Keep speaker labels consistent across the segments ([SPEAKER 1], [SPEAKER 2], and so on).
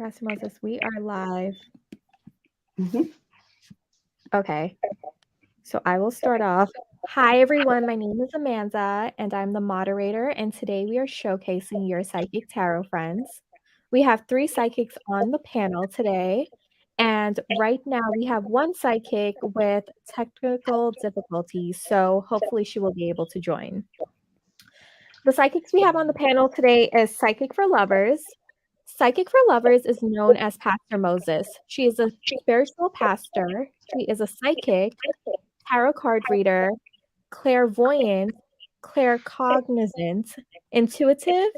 [SPEAKER 1] Pastor Moses, we are live.
[SPEAKER 2] Mhm.
[SPEAKER 1] Okay, so I will start off. Hi, everyone. My name is Amanda, and I'm the moderator. And today we are showcasing your psychic tarot friends. We have three psychics on the panel today. And right now we have one psychic with technical difficulties. So hopefully she will be able to join. The psychics we have on the panel today is Psychic for Lovers. Psychic for Lovers is known as Pastor Moses. She is a spiritual pastor. She is a psychic, tarot card reader, clairvoyant, claircognizant, intuitive,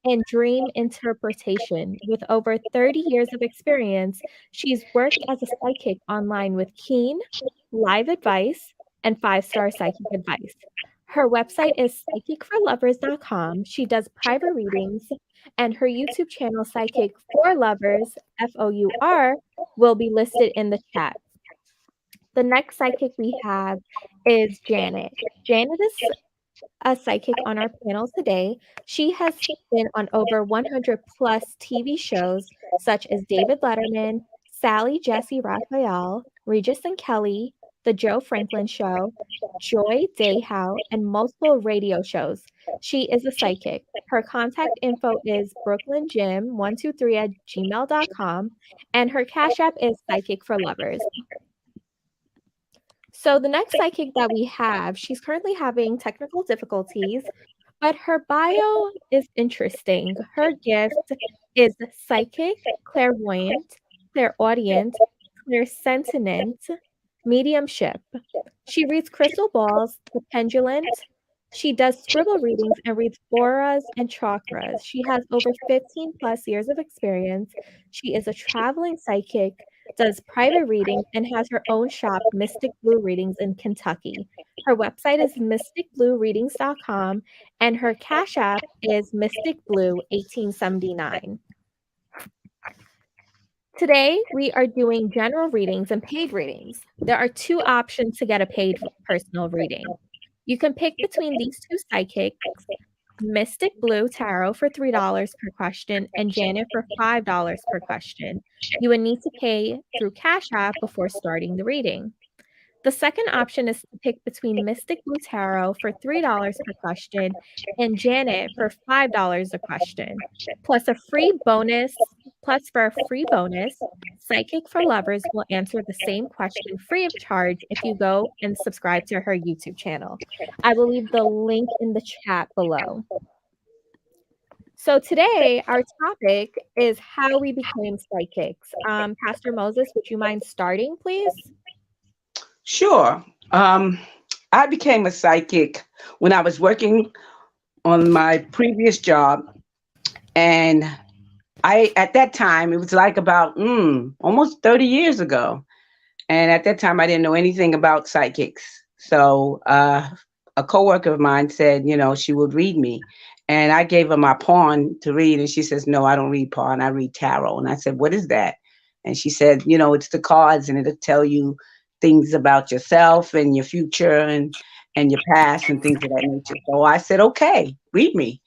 [SPEAKER 1] and dream interpretation. With over 30 years of experience, she's worked as a psychic online with Keen, Live Advice, and five-star psychic advice. Her website is psychicforlovers.com. She does private readings, and her YouTube channel, Psychic for Lovers, FOUR, will be listed in the chat. The next psychic we have is Janet. Janet is a psychic on our panel today. She has been on over 100 plus TV shows such as David Letterman, Sally Jesse Raphael, Regis and Kelly, The Joe Franklin Show, Joy Dayhow, and multiple radio shows. She is a psychic. Her contact info is brooklyngym123 at gmail.com, and her cash app is Psychic for Lovers. So the next psychic that we have, she's currently having technical difficulties, but her bio is interesting. Her gift is psychic, clairvoyant, clairaudient, clairsentient, mediumship. She reads crystal balls, the pendulum. She does scribble readings and reads auras and chakras. She has over 15 plus years of experience. She is a traveling psychic, does private readings, and has her own shop, Mystic Blue Readings, in Kentucky. Her website is mysticbluereadings.com, and her cash app is mysticblue1879. Today, we are doing general readings and paid readings. There are two options to get a paid personal reading. You can pick between these two psychics, Mystic Blue Tarot for $3 per question and Janet for $5 per question. You would need to pay through Cash App before starting the reading. The second option is to pick between Mystic Blue Tarot for $3 per question and Janet for $5 a question, plus a free bonus. Plus, for a free bonus, Psychic for Lovers will answer the same question free of charge if you go and subscribe to her YouTube channel. I will leave the link in the chat below. So today, our topic is how we became psychics. Pastor Moses, would you mind starting, please?
[SPEAKER 2] Sure. I became a psychic when I was working on my previous job, and at that time, it was like about almost 30 years ago. And at that time, I didn't know anything about psychics. So a coworker of mine said, she would read me. And I gave her my pawn to read. And she says, no, I don't read pawn. I read tarot. And I said, what is that? And she said, it's the cards and it'll tell you things about yourself and your future and your past and things of that nature. So I said, okay, read me.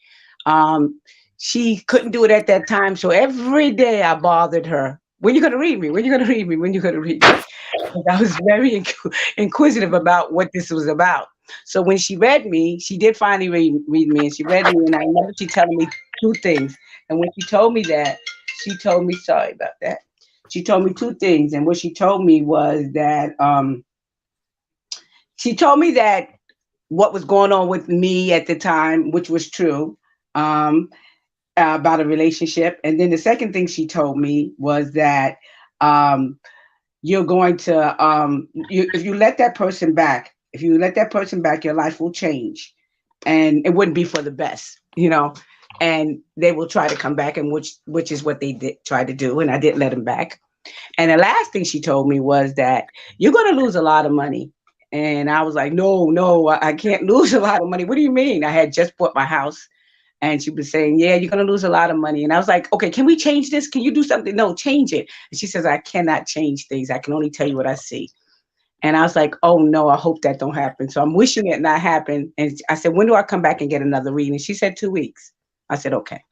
[SPEAKER 2] She couldn't do it at that time. So every day I bothered her. When you going to read me? When you going to read me? When you going to read me? And I was very inquisitive about what this was about. So when she read me, she did finally read me, and she read me, and I remember she telling me two things. And when she told me that, she told me, sorry about that. She told me two things, and what she told me was that she told me that what was going on with me at the time, which was true, about a relationship. And then the second thing she told me was that you're going to, if you let that person back, your life will change, and it wouldn't be for the best, and they will try to come back, and which is what they did try to do, and I didn't let them back. And the last thing she told me was that you're going to lose a lot of money. And I was like, no, I can't lose a lot of money. What do you mean? I had just bought my house. And she was saying, yeah, you're going to lose a lot of money. And I was like, okay, can we change this? Can you do something? No, change it. And she says, I cannot change things. I can only tell you what I see. And I was like, oh, no, I hope that don't happen. So I'm wishing it not happen. And I said, when do I come back and get another reading? She said 2 weeks. I said, okay.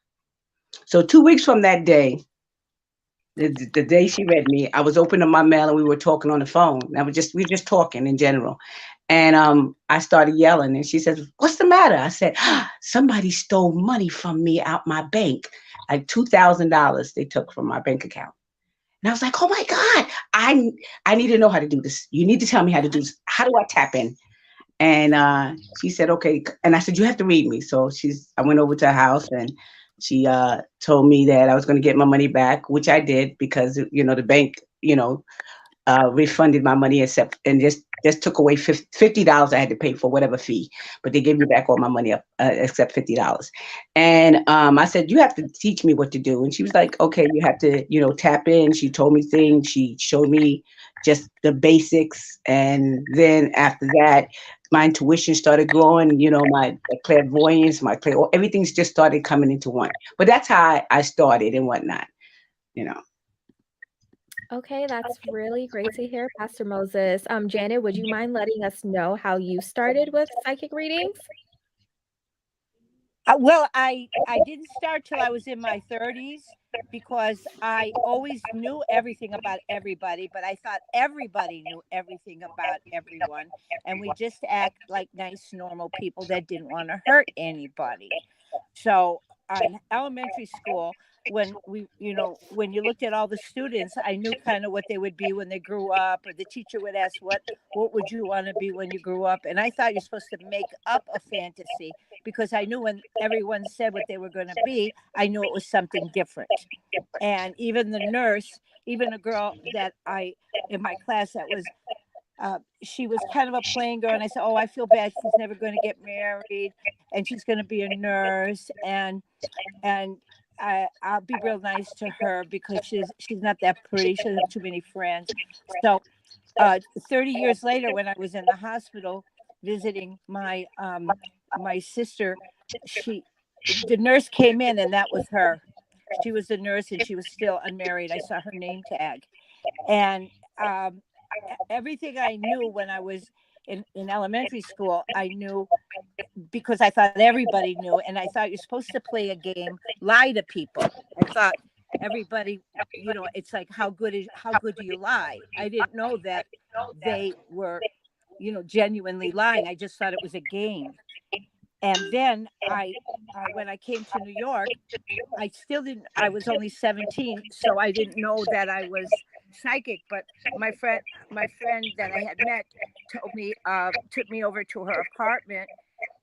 [SPEAKER 2] So 2 weeks from that day, The day she read me, I was opening up my mail and we were talking on the phone. We were just talking in general. And I started yelling and she says, "What's the matter?" I said, "Somebody stole money from me out my bank. Like $2,000 they took from my bank account." And I was like, "Oh my God, I need to know how to do this. You need to tell me how to do this. How do I tap in?" And she said, "Okay." And I said, "You have to read me." So I went over to her house and she told me that I was going to get my money back, which I did because, the bank, refunded my money except and just took away $50 I had to pay for whatever fee, but they gave me back all my money up except $50. And I said, "You have to teach me what to do." And she was like, "Okay, you have to tap in." She told me things. She showed me just the basics, and then after that, my intuition started growing. My clairvoyance, everything's just started coming into one. But that's how I started and whatnot. You know.
[SPEAKER 1] Okay, that's really great to hear, Pastor Moses. Janet, would you mind letting us know how you started with psychic readings?
[SPEAKER 3] Well, I didn't start till I was in my 30s because I always knew everything about everybody, but I thought everybody knew everything about everyone, and we just act like nice, normal people that didn't want to hurt anybody. So in elementary school, when when you looked at all the students, I knew kind of what they would be when they grew up, or the teacher would ask, what would you want to be when you grew up? And I thought you're supposed to make up a fantasy because I knew when everyone said what they were going to be, I knew it was something different. And even the nurse, even a girl that I in my class that was she was kind of a plain girl, and I said, "Oh, I feel bad. She's never going to get married, and she's going to be a nurse, and I'll be real nice to her because she's not that pretty. She doesn't have too many friends." So, 30 years later, when I was in the hospital visiting my sister, she the nurse came in, and that was her. She was a nurse, and she was still unmarried. I saw her name tag, and um, everything I knew when I was in elementary school, I knew because I thought everybody knew, and I thought you're supposed to play a game, lie to people. I thought everybody, it's like how good do you lie? I didn't know that they were, genuinely lying. I just thought it was a game. And then when I came to New York, I still didn't. I was only 17, so I didn't know that I was psychic. But my friend that I had met, took me over to her apartment,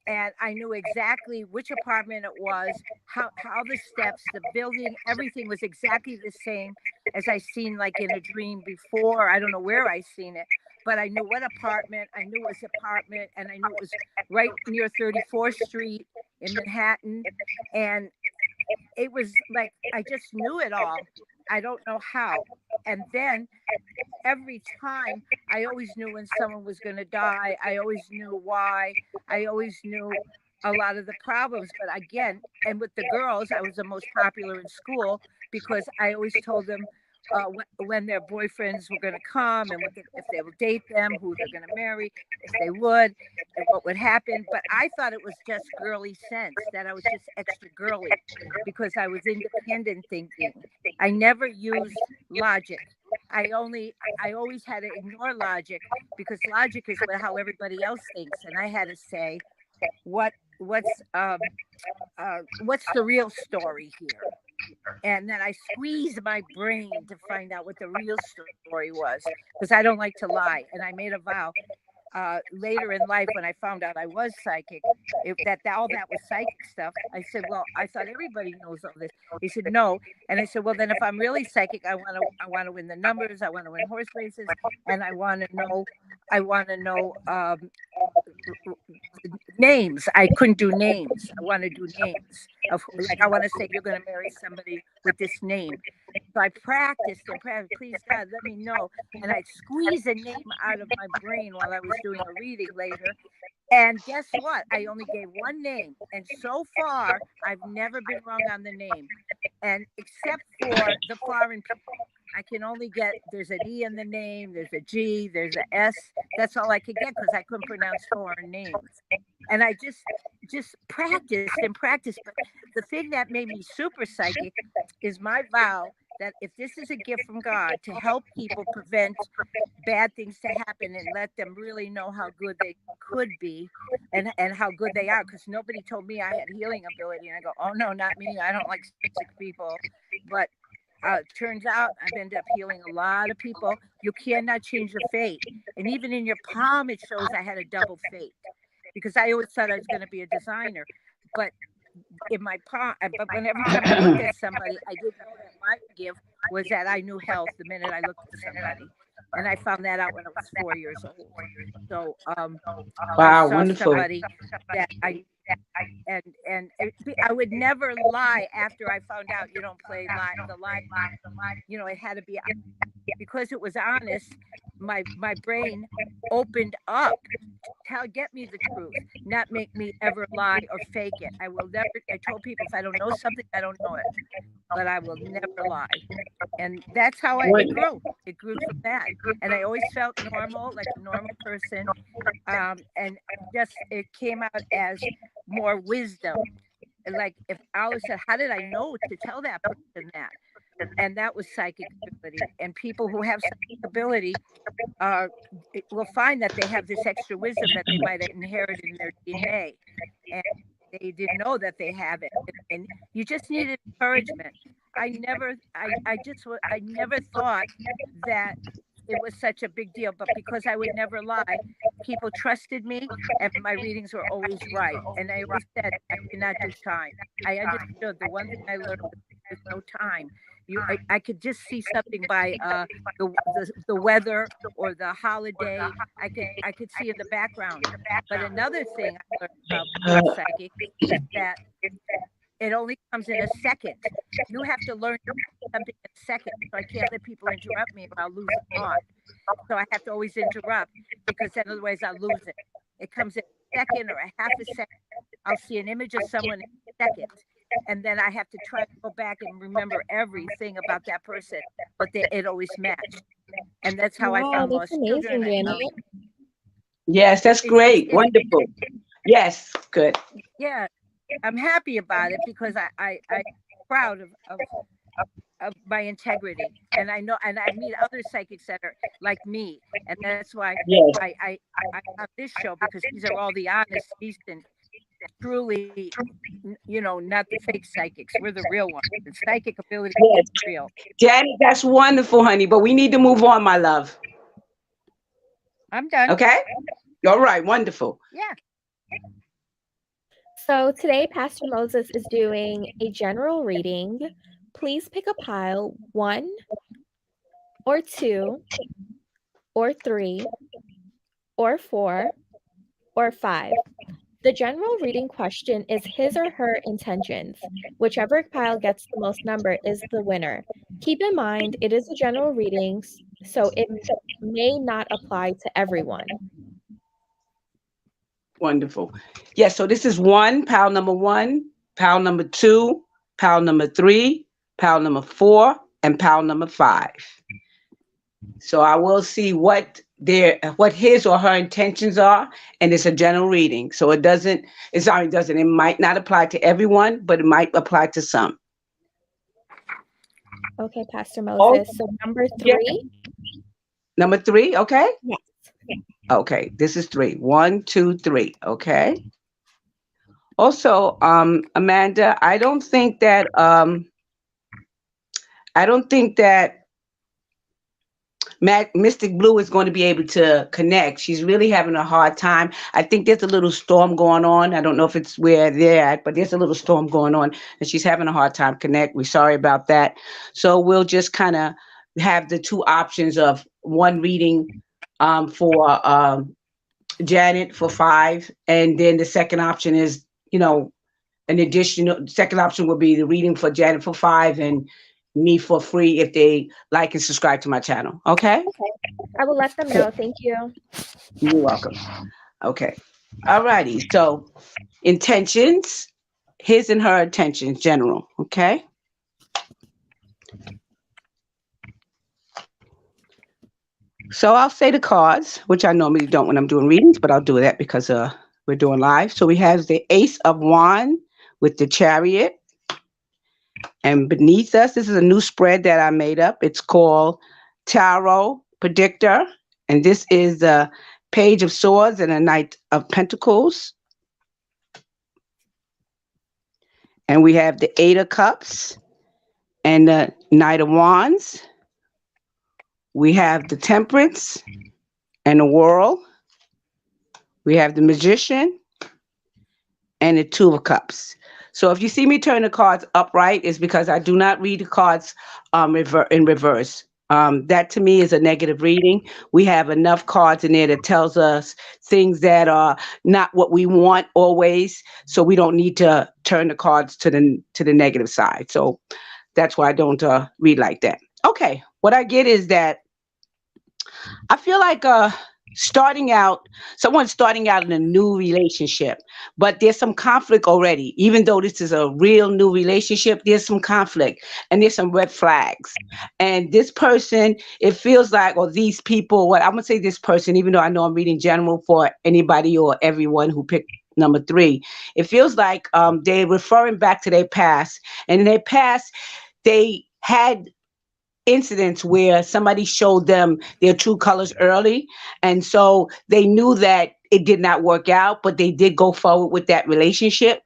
[SPEAKER 3] and I knew exactly which apartment it was, how the steps, the building, everything was exactly the same as I seen like in a dream before. I don't know where I seen it, but I knew what apartment. I knew it was apartment, and I knew it was right near 34th Street in Manhattan, and it was like I just knew it all. I don't know how. And then every time I always knew when someone was going to die. I always knew why. I always knew a lot of the problems. But again, and with the girls, I was the most popular in school because I always told them when their boyfriends were going to come and if they would date them, who they're going to marry, if they would, and what would happen. But I thought it was just girly sense, that I was just extra girly because I was independent thinking. I never used logic. I always had to ignore logic because logic is how everybody else thinks, and I had to say what what's um what's the real story here. And then I squeezed my brain to find out what the real story was because I don't like to lie. And I made a vow later in life when I found out I was psychic, that all that was psychic stuff. I said, "Well, I thought everybody knows all this." He said, "No," and I said, "Well, then if I'm really psychic, I want to win the numbers. I want to win horse races, and I want to know names. I couldn't do names. I want to do names of like I want to say you're going to marry somebody with this name." So I practiced and practiced. Please God, let me know. And I'd squeeze a name out of my brain while I was doing a reading later. And guess what? I only gave one name. And so far, I've never been wrong on the name. And except for the foreign people, I can only there's an E in the name, there's a G, there's a S. That's all I could get because I couldn't pronounce foreign names. And I just practiced and practiced. But the thing that made me super psychic is my vow that if this is a gift from God to help people prevent bad things to happen and let them really know how good they could be and how good they are, because nobody told me I had healing ability. And I go, oh no, not me. I don't like sick people. But turns out I've ended up healing a lot of people. You cannot change your fate. And even in your palm, it shows I had a double fate, because I always thought I was going to be a designer. But in my palm, but when every time I looked at somebody, I didn't know that my gift was that I knew health the minute I looked at somebody. And I found that out when I was 4 years old. So I
[SPEAKER 2] Wow,
[SPEAKER 3] saw
[SPEAKER 2] wonderful.
[SPEAKER 3] somebody that I would never lie after I found out you don't play the lie. It had to be, because it was honest. My brain opened up to get me the truth, not make me ever lie or fake it. I will never. I told people, if I don't know something, I don't know it, but I will never lie. And that's how it grew. It grew from that, and I always felt normal, like a normal person. And just it came out as more wisdom. Like if Alice said, how did I know to tell that person that? And that was psychic ability. And people who have psychic ability will find that they have this extra wisdom that they might have inherited in their DNA, and they didn't know that they have it. And you just needed encouragement. I never thought that it was such a big deal, but because I would never lie, people trusted me, and my readings were always right. And I always said I did not do time. I understood the one thing I learned was there's no time. I could just see something by the weather or the holiday. I could see in the background. But another thing I learned about being psychic is that it only comes in a second. You have to learn something in a second. So I can't let people interrupt me or I'll lose a thought. So I have to always interrupt, because then otherwise I'll lose it. It comes in a second or a half a second. I'll see an image of someone in a second. And then I have to try to go back and remember everything about that person. But it always matched. And that's how I
[SPEAKER 1] Wow,
[SPEAKER 3] found
[SPEAKER 1] that's
[SPEAKER 3] lost
[SPEAKER 1] amazing,
[SPEAKER 3] children.
[SPEAKER 1] Janet.
[SPEAKER 2] Yes, that's great. Wonderful. Yes, good.
[SPEAKER 3] Yeah, I'm happy about it, because I'm proud of my integrity, and I know, and I meet other psychics that are like me, and that's why
[SPEAKER 2] Yes.
[SPEAKER 3] I have this show, because these are all the honest, decent, truly, not the fake psychics. We're the real ones. The psychic ability
[SPEAKER 2] Yes.
[SPEAKER 3] is real.
[SPEAKER 2] Janet, that's wonderful, honey. But we need to move on, my love.
[SPEAKER 3] I'm done.
[SPEAKER 2] Okay? All right, wonderful.
[SPEAKER 3] Yeah.
[SPEAKER 1] So today, Pastor Moses is doing a general reading. Please pick a pile 1 or 2 or 3 or 4 or 5. The general reading question is his or her intentions. Whichever pile gets the most number is the winner. Keep in mind, it is a general reading, so it may not apply to everyone.
[SPEAKER 2] Wonderful. Yes, so this is pile number 1, pile number 2, pile number 3, pile number 4, and pile number 5. So I will see what his or her intentions are, and it's a general reading. So it might not apply to everyone, but it might apply to some.
[SPEAKER 1] Okay, Pastor Moses. So number 3.
[SPEAKER 2] Number 3, okay?
[SPEAKER 1] Yes.
[SPEAKER 2] Okay, this is 3. 1, 2, 3. Okay. Also, Amanda, I don't think that Mystic Blue is going to be able to connect. She's really having a hard time. I think there's a little storm going on. I don't know if it's where they're at, but there's a little storm going on, and she's having a hard time connect. We're sorry about that. So we'll just kind of have the two options of one reading for Janet for 5, and then the second option is, an additional second option would be the reading for Janet for 5 and me for free if they like and subscribe to my channel. Okay?
[SPEAKER 1] I will let them know. Thank you.
[SPEAKER 2] You're welcome. Okay. All righty. So intentions, his and her intentions, general. Okay. So I'll say the cards, which I normally don't when I'm doing readings, but I'll do that because we're doing live. So we have the Ace of Wands with the Chariot, And beneath us, this is a new spread that I made up. It's called Tarot Predictor. And this is the Page of Swords and a Knight of Pentacles. And we have the Eight of Cups and the Knight of Wands. We have the Temperance and the World. We have the Magician and the Two of Cups. So if you see me turn the cards upright, it's because I do not read the cards in reverse. That to me is a negative reading. We have enough cards in there that tells us things that are not what we want always. So we don't need to turn the cards to the negative side. So that's why I don't read like that. Okay, what I get is that I feel like someone's starting out in a new relationship, but there's some conflict already. Even though this is a real new relationship, there's some conflict and there's some red flags. And this person, it feels like, or these people, what I'm gonna say this person, even though I know I'm reading general for anybody or everyone who picked number three, it feels like they're referring back to their past. And in their past, they had incidents where somebody showed them their true colors early, and so they knew that it did not work out, but they did go forward with that relationship,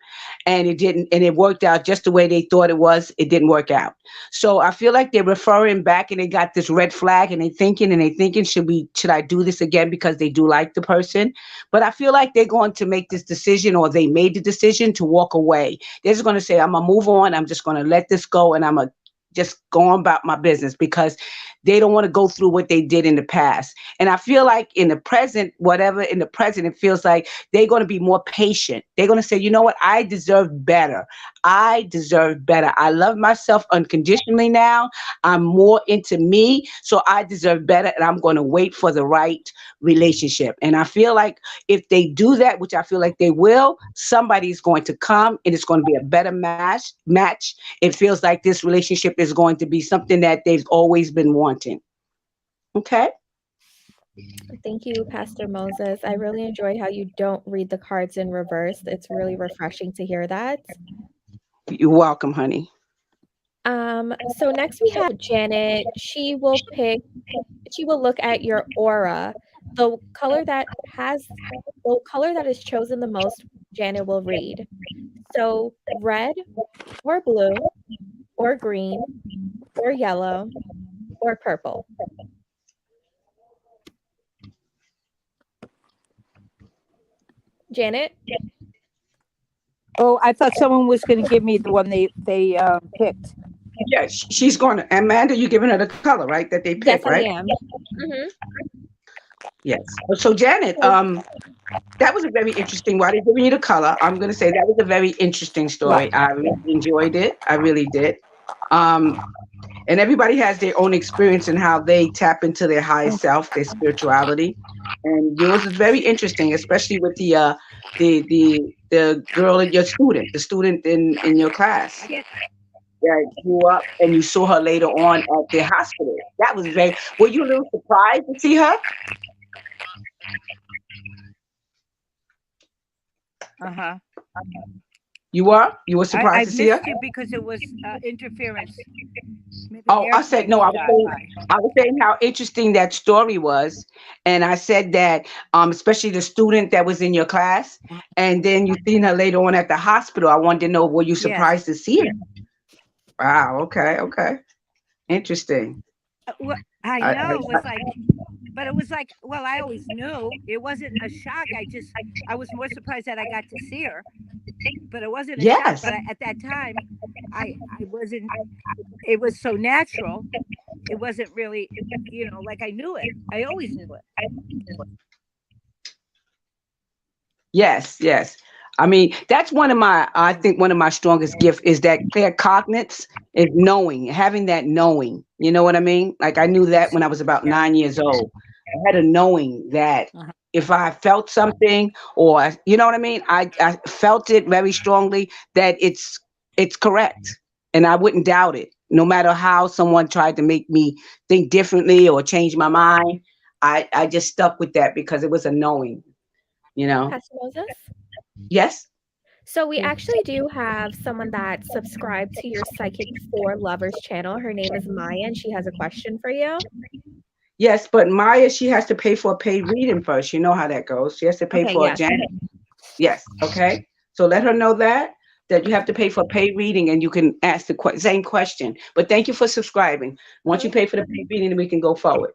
[SPEAKER 2] and it worked out just the way they thought it didn't work out. So I feel like they're referring back, and they got this red flag, and they thinking should I do this again, because they do like the person. But I feel like they're going to make this decision, or they made the decision to walk away. They're just going to say, I'm gonna move on, I'm just going to let this go, and I'm gonna just going about my business, because they don't want to go through what they did in the past. And I feel like in the present, it feels like they're going to be more patient. They're going to say, you know what? I deserve better. I deserve better. I love myself unconditionally now. I'm more into me. So I deserve better. And I'm going to wait for the right relationship. And I feel like if they do that, which I feel like they will, somebody's going to come and it's going to be a better match. It feels like this relationship is going to be something that they've always been wanting. Okay.
[SPEAKER 1] Thank you, Pastor Moses. I really enjoy how you don't read the cards in reverse. It's really refreshing to hear that.
[SPEAKER 2] You're welcome, honey.
[SPEAKER 1] So next we have Janet. She will look at your aura. The color that is chosen the most, Janet will read. So red or blue or green or yellow or purple. Janet?
[SPEAKER 3] Oh, I thought someone was going to give me the one they picked.
[SPEAKER 2] Yes, she's going to. Amanda, you're giving her the color, right? That they picked,
[SPEAKER 1] Yes,
[SPEAKER 2] right?
[SPEAKER 1] I am. Mm-hmm.
[SPEAKER 2] Yes. So Janet, that was a very interesting. Why they giving you the color? I'm going to say that was a very interesting story.
[SPEAKER 3] Right.
[SPEAKER 2] I really enjoyed it. I really did. Um, and everybody has their own experience in how they tap into their higher self, their spirituality. And yours is very interesting, especially with the girl, your student, the student in your class that grew up, and you saw her later on at the hospital. That was very. Were you a little surprised to see her?
[SPEAKER 3] Uh-huh.
[SPEAKER 2] You were. You were
[SPEAKER 3] I
[SPEAKER 2] surprised to see her.
[SPEAKER 3] missed you because it was interference. Maybe
[SPEAKER 2] Oh, I said
[SPEAKER 3] airplane
[SPEAKER 2] no.
[SPEAKER 3] got by.
[SPEAKER 2] I was saying how interesting that story was, and I said that especially the student that was in your class, and then you seen her later on at the hospital. I wanted to know, were you
[SPEAKER 3] Yes.
[SPEAKER 2] surprised to see her? Wow. Okay. Okay. Interesting.
[SPEAKER 3] Well, I
[SPEAKER 2] I,
[SPEAKER 3] know it
[SPEAKER 2] I,
[SPEAKER 3] was like, but it was like, well, I always knew it wasn't a shock. I was more surprised that I got to see her, but it wasn't a shock.
[SPEAKER 2] yes.
[SPEAKER 3] But at that time, I wasn't. It was so natural. It wasn't really, like I knew it. I always knew it.
[SPEAKER 2] Yes, yes. I mean, that's I think one of my strongest gifts is that claircognizance is knowing, having that knowing. You know what I mean? Like I knew that when I was about
[SPEAKER 3] Yeah.
[SPEAKER 2] 9 years old. I had a knowing that
[SPEAKER 3] Uh-huh.
[SPEAKER 2] if I felt something, or you know what I mean, I felt it very strongly that it's correct, and I wouldn't doubt it, no matter how someone tried to make me think differently or change my mind. I just stuck with that because it was a knowing. You know.
[SPEAKER 1] Pastor Moses?
[SPEAKER 2] Yes.
[SPEAKER 1] So we actually do have someone that subscribed to your Psychic for Lovers channel. Her name is Maya, and she has a question for you.
[SPEAKER 2] Yes, but Maya, she has to pay for a paid reading first. You know how that goes. She has to pay
[SPEAKER 1] Okay,
[SPEAKER 2] for a
[SPEAKER 1] yes.
[SPEAKER 2] Janet. Yes, okay. So let her know that you have to pay for paid reading and you can ask the same question. But thank you for subscribing. Once you
[SPEAKER 1] Mhm.
[SPEAKER 2] pay for the paid reading, then we can go forward.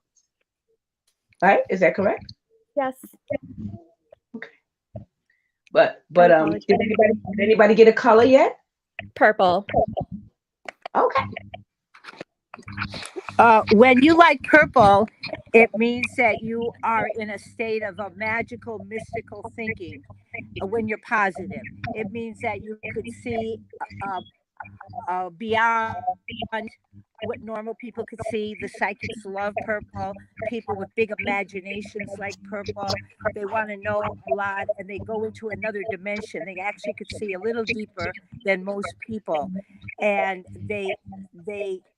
[SPEAKER 2] Right? Is that correct?
[SPEAKER 1] Yes,
[SPEAKER 2] Okay. But
[SPEAKER 1] I
[SPEAKER 2] but
[SPEAKER 1] apologize.
[SPEAKER 2] did anybody get a color yet?
[SPEAKER 1] Purple.
[SPEAKER 2] Okay.
[SPEAKER 3] When you like purple, it means that you are in a state of a magical, mystical thinking. When you're positive, it means that you could see beyond what normal people could see. The psychics love purple. People with big imaginations like purple. They want to know a lot, and they go into another dimension. They actually could see a little deeper than most people, and they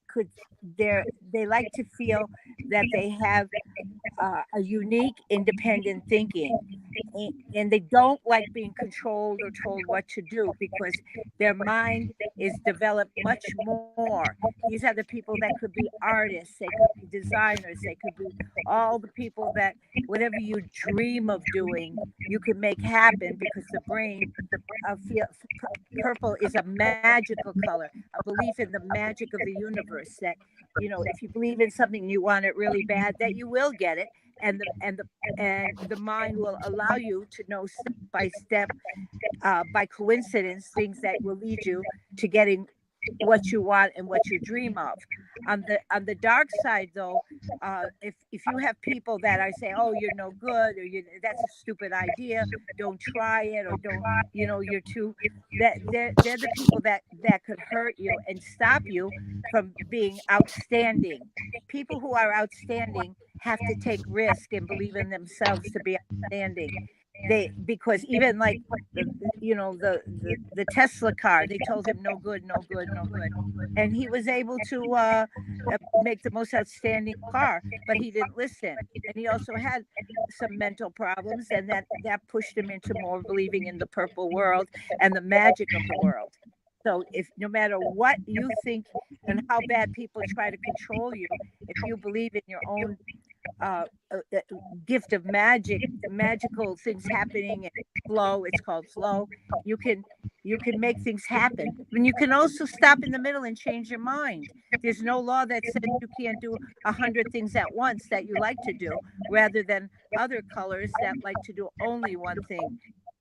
[SPEAKER 3] could they like to feel that they have a unique, independent thinking. And they don't like being controlled or told what to do because their mind is developed much more. These are the people that could be artists, they could be designers, they could be all the people that whatever you dream of doing, you can make happen because the brain feel purple is a magical color, a belief in the magic of the universe that if you believe in something and you want it really bad, that you will get it, and the mind will allow you to know step by step, by coincidence, things that will lead you to getting what you want and what you dream of. On the dark side, though, if you have people that are saying, "Oh, you're no good," or "That's a stupid idea, don't try it," or "Don't," you're too, that they're the people that could hurt you and stop you from being outstanding. People who are outstanding have to take risk and believe in themselves to be outstanding. They Because even like the Tesla car, they told him no good, no good, no good, and he was able to make the most outstanding car, but he didn't listen, and he also had some mental problems, and that pushed him into more believing in the purple world and the magic of the world. So if no matter what you think and how bad people try to control you, if you believe in your own uh, gift of magical things happening and flow, it's called flow, you can make things happen. And you can also stop in the middle and change your mind. There's no law that says you can't do 100 things at once that you like to do, rather than other colors that like to do only one thing.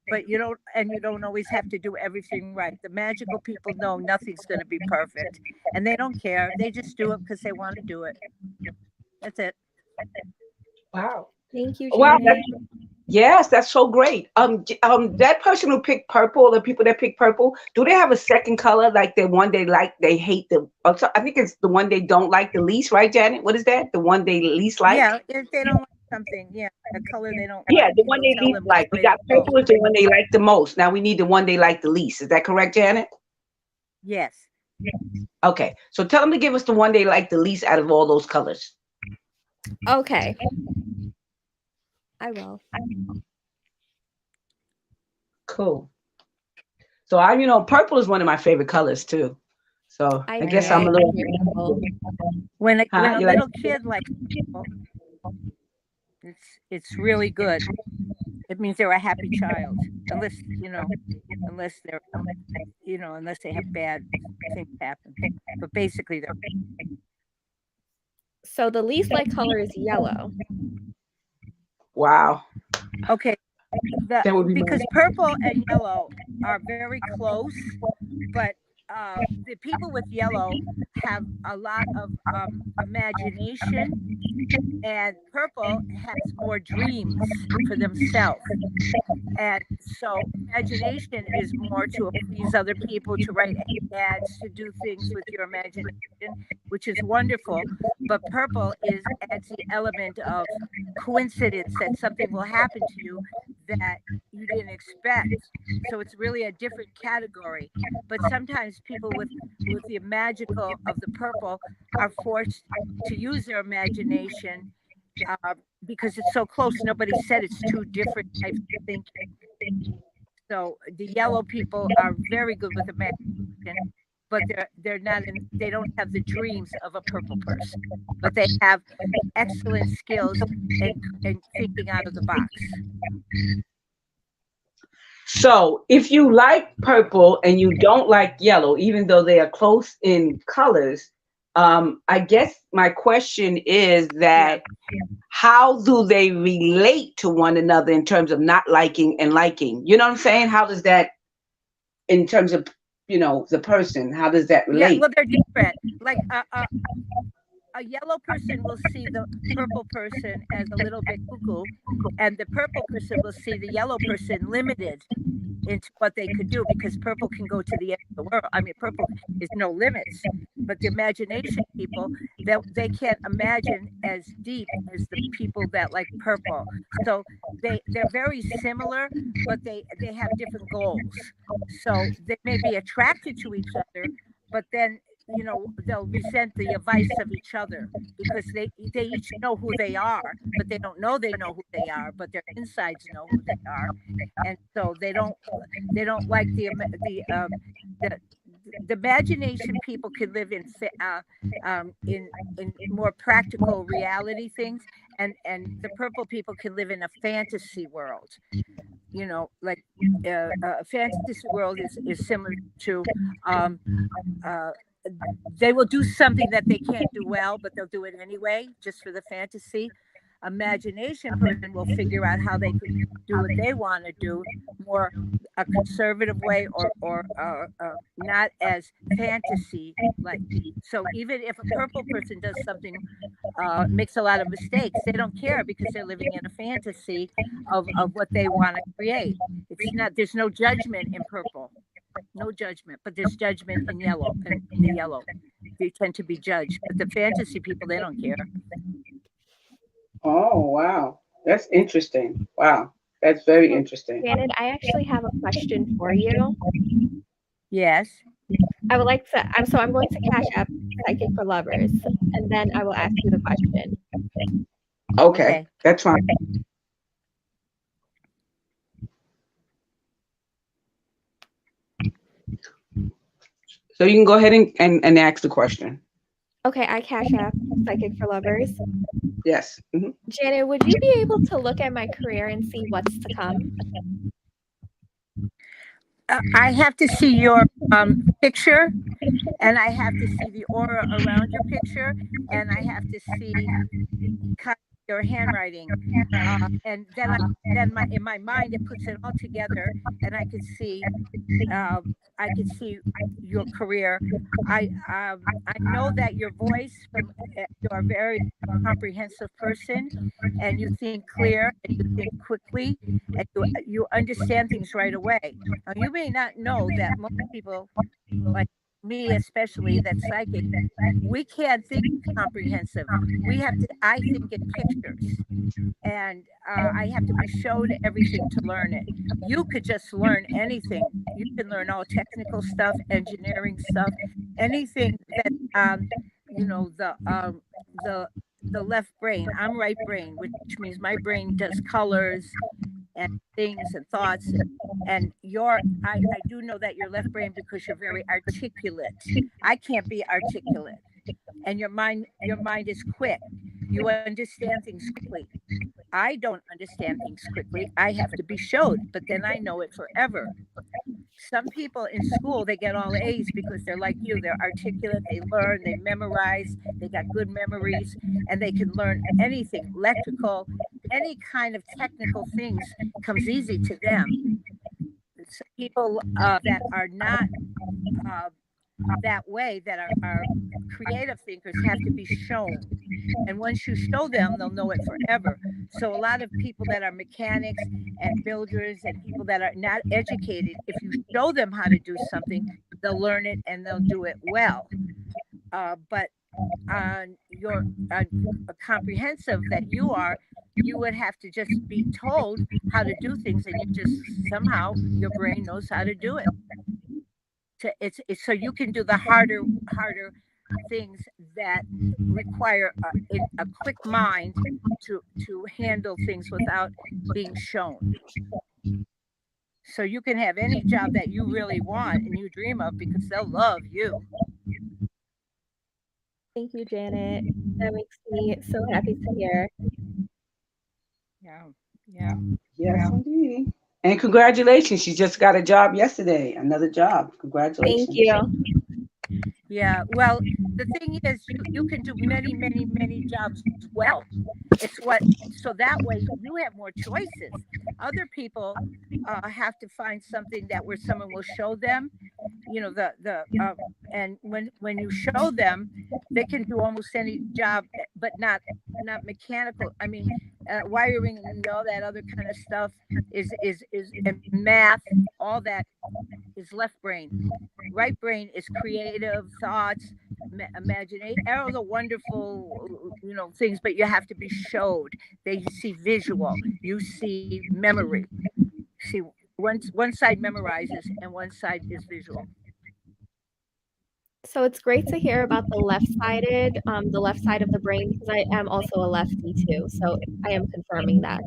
[SPEAKER 3] But you don't always have to do everything right. The magical people know nothing's going to be perfect, and they don't care. They just do it because they want to do it. That's it.
[SPEAKER 2] Wow.
[SPEAKER 1] Thank you,
[SPEAKER 2] Wow.
[SPEAKER 1] Janet.
[SPEAKER 2] Yes, that's so great. That person who picked purple, the people that pick purple, do they have a second color, like the one they like, they hate the? I think it's the one they don't like the least, right, Janet? What is that? The one they least like?
[SPEAKER 3] Yeah, if they don't like something, yeah, a color they don't
[SPEAKER 2] Yeah,
[SPEAKER 3] like,
[SPEAKER 2] the one
[SPEAKER 3] you'll
[SPEAKER 2] they
[SPEAKER 3] tell
[SPEAKER 2] least
[SPEAKER 3] them which
[SPEAKER 2] like. We
[SPEAKER 3] way to
[SPEAKER 2] got
[SPEAKER 3] go.
[SPEAKER 2] purple is the one they like the most. Now we need the one they like the least. Is that correct, Janet?
[SPEAKER 3] Yes.
[SPEAKER 2] Okay, so tell them to give us the one they like the least out of all those colors.
[SPEAKER 1] Okay, I will.
[SPEAKER 2] Cool. So purple is one of my favorite colors too. So
[SPEAKER 1] I
[SPEAKER 2] I
[SPEAKER 1] do.
[SPEAKER 2] guess
[SPEAKER 1] I
[SPEAKER 2] I'm a little.
[SPEAKER 1] adore purple.
[SPEAKER 3] When
[SPEAKER 2] Huh?
[SPEAKER 3] a
[SPEAKER 2] You like?
[SPEAKER 3] little kid likes purple, it's really good. It means they're a happy child, unless they're unless they have bad things happen. But basically, they're
[SPEAKER 1] So the least like color is yellow.
[SPEAKER 2] Wow.
[SPEAKER 3] okay. The
[SPEAKER 2] That would be
[SPEAKER 3] Because
[SPEAKER 2] mine.
[SPEAKER 3] purple and yellow are very close, but the people with yellow have a lot of imagination, and purple has more dreams for themselves. And so imagination is more to please other people, to write ads, to do things with your imagination, which is wonderful. But purple is adds the element of coincidence, that something will happen to you that you didn't expect. So it's really a different category. But sometimes people with the magical of the purple are forced to use their imagination, uh, because it's so close. Nobody said it's two different types of thinking. So the yellow people are very good with imagination, but they're not in. They don't have the dreams of a purple person, but they have excellent skills in thinking out of the box.
[SPEAKER 2] So if you like purple and you don't like yellow, even though they are close in colors, I guess my question is
[SPEAKER 3] Yeah.
[SPEAKER 2] that how do they relate to one another in terms of not liking and liking? You know what I'm saying? How does that, in terms of, the person, how does that
[SPEAKER 3] Yeah,
[SPEAKER 2] relate?
[SPEAKER 3] well, they're different. Like a yellow person will see the purple person as a little bit cuckoo, and the purple person will see the yellow person limited into what they could do because purple can go to the end of the world. I mean, purple is no limits, but the imagination people, that they can't imagine as deep as the people that like purple. So they're very similar, but they have different goals. So they may be attracted to each other, but then they'll resent the advice of each other because they each know who they are, but they know who they are, but their insides know who they are, and so they don't like the the imagination people can live in more practical reality things, and the purple people can live in a fantasy world. Like a fantasy world is similar to um, uh, they will do something that they can't do well, but they'll do it anyway, just for the fantasy. Imagination person will figure out how they could do what they want to do more a conservative way, or not as fantasy like. So even if a purple person does something, makes a lot of mistakes, they don't care because they're living in a fantasy of what they want to create. It's not There's no judgment in purple, no judgment, but there's judgment in yellow, and in the yellow they tend to be judged, but the fantasy people, they don't care.
[SPEAKER 2] Oh, wow. That's interesting. Wow. That's very
[SPEAKER 1] So,
[SPEAKER 2] interesting.
[SPEAKER 1] Janet, I actually have a question for you.
[SPEAKER 3] Yes.
[SPEAKER 1] I would like to I'm going to cash app Psychic for Lovers, and then I will ask you the question.
[SPEAKER 2] Okay,
[SPEAKER 3] Okay.
[SPEAKER 2] that's fine. So you can go ahead and ask the question.
[SPEAKER 1] Okay, I cash app Psychic for Lovers.
[SPEAKER 2] Yes.
[SPEAKER 1] Janet, would you be able to look at my career and see what's to come?
[SPEAKER 3] I have to see your picture, and I have to see the aura around your picture, and I have to see kind of your handwriting, and then in my mind it puts it all together, and uh, I could see your career. I know that your voice you're a very comprehensive person, and you think clear, and you think quickly, and you understand things right away. Now you may not know that most people, like me especially, that's psychic, we can't think comprehensive. I think in pictures, and I have to be showed everything to learn it. You could just learn anything. You can learn all technical stuff, engineering stuff, anything that you know the the left brain. I'm right brain, which means my brain does colors and things and thoughts, and I do know that you're left brain because you're very articulate. I can't be articulate, and your mind is quick. You understand things quickly. I don't understand things quickly. I have to be showed, but then I know it forever. Some people in school, they get all A's because they're like you. They're articulate, they learn, they memorize, they got good memories, and they can learn anything, electrical, any kind of technical things comes easy to them. Some people that are not uh, that way, that are creative thinkers, have to be shown. And once you show them, they'll know it forever. So a lot of people that are mechanics and builders and people that are not educated, if you show them how to do something, they'll learn it and they'll do it well. But on your comprehensive that you are, you would have to just be told how to do things, and you just somehow your brain knows how to do it. It's so you can do the harder things that require a quick mind to handle things without being shown. So you can have any job that you really want and you dream of because they'll love you.
[SPEAKER 1] Thank you, Janet. That makes me so happy to hear.
[SPEAKER 3] Yeah. Yeah.
[SPEAKER 2] Yes, indeed. And congratulations. She just got a job yesterday. Another job.
[SPEAKER 1] Thank
[SPEAKER 2] Congratulations.
[SPEAKER 1] you.
[SPEAKER 3] Yeah. Well, the thing is, you can do many, many, many jobs well. It's what, so that way you have more choices. Other people have to find something that where someone will show them, and when you show them, they can do almost any job, but not mechanical. I mean, wiring and all that other kind of stuff is and math, all that is left brain. Right brain is creative thoughts, imagination, all the wonderful, things. But you have to be showed. They see visual. You see memory. See, one side memorizes and one side is visual.
[SPEAKER 1] So it's great to hear about the left side of the brain, because I am also a lefty too. So I am confirming that.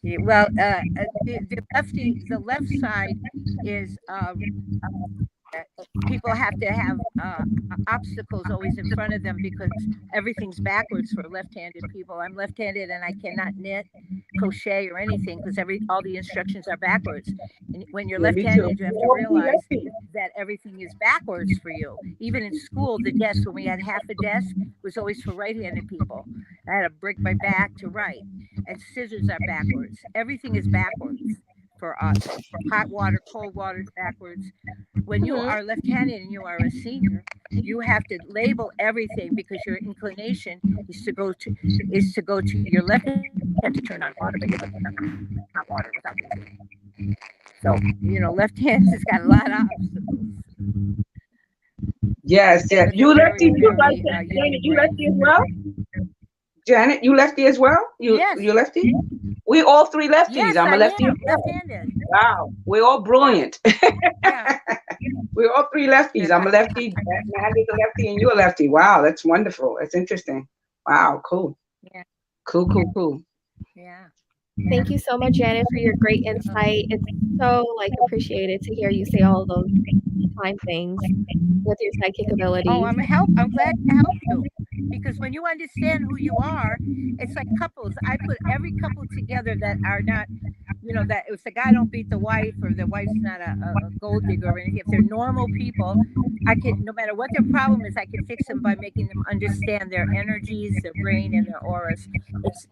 [SPEAKER 3] Yeah, well, the left side is people have to have obstacles always in front of them because everything's backwards for left-handed people. I'm left-handed and I cannot knit, crochet, or anything because every all the instructions are backwards. And when you're
[SPEAKER 2] Yeah, me too.
[SPEAKER 3] left-handed, you have to
[SPEAKER 2] All three
[SPEAKER 3] realize
[SPEAKER 2] lefties.
[SPEAKER 3] that everything is backwards for you. Even in school, the desk, when we had half a desk, was always for right-handed people. I had to break my back to write, and scissors are backwards. Everything is backwards for us. Hot water, cold water is backwards. When you
[SPEAKER 1] Mhm.
[SPEAKER 3] are left-handed and you are a senior, you have to label everything because your inclination is to go to your left hand to turn on water, but you have to turn on hot water without using it. So left hands has got a lot of obstacles,
[SPEAKER 2] Yes, yes.
[SPEAKER 3] but they're
[SPEAKER 2] You lefty
[SPEAKER 3] very,
[SPEAKER 2] too, right?
[SPEAKER 3] very young
[SPEAKER 2] Janet, you lefty
[SPEAKER 3] brains.
[SPEAKER 2] as well? Janet, you lefty as well? You
[SPEAKER 3] Yes,
[SPEAKER 2] lefty? We all three lefties.
[SPEAKER 3] yes,
[SPEAKER 2] I'm a
[SPEAKER 3] I
[SPEAKER 2] lefty as
[SPEAKER 3] am
[SPEAKER 2] well.
[SPEAKER 3] left-handed.
[SPEAKER 2] Wow. We're all
[SPEAKER 3] Yeah,
[SPEAKER 2] brilliant.
[SPEAKER 3] yeah,
[SPEAKER 2] We're all three lefties. I'm a lefty, Mandy's a lefty, and you're a lefty. Wow, that's wonderful. That's interesting. Wow, cool.
[SPEAKER 3] yeah,
[SPEAKER 2] Cool, cool, cool.
[SPEAKER 3] yeah.
[SPEAKER 1] Thank you so much, Janet, for your great insight. It's so appreciated to hear you say all of those kind things with your psychic
[SPEAKER 3] Oh,
[SPEAKER 1] abilities.
[SPEAKER 3] I'm glad to help you because when you understand who you are, it's like couples. I put every couple together that are not, that if the guy don't beat the wife or the wife's not a gold digger or anything, if they're normal people, I can, no matter what their problem is, I can fix them by making them understand their energies, their brain, and their auras.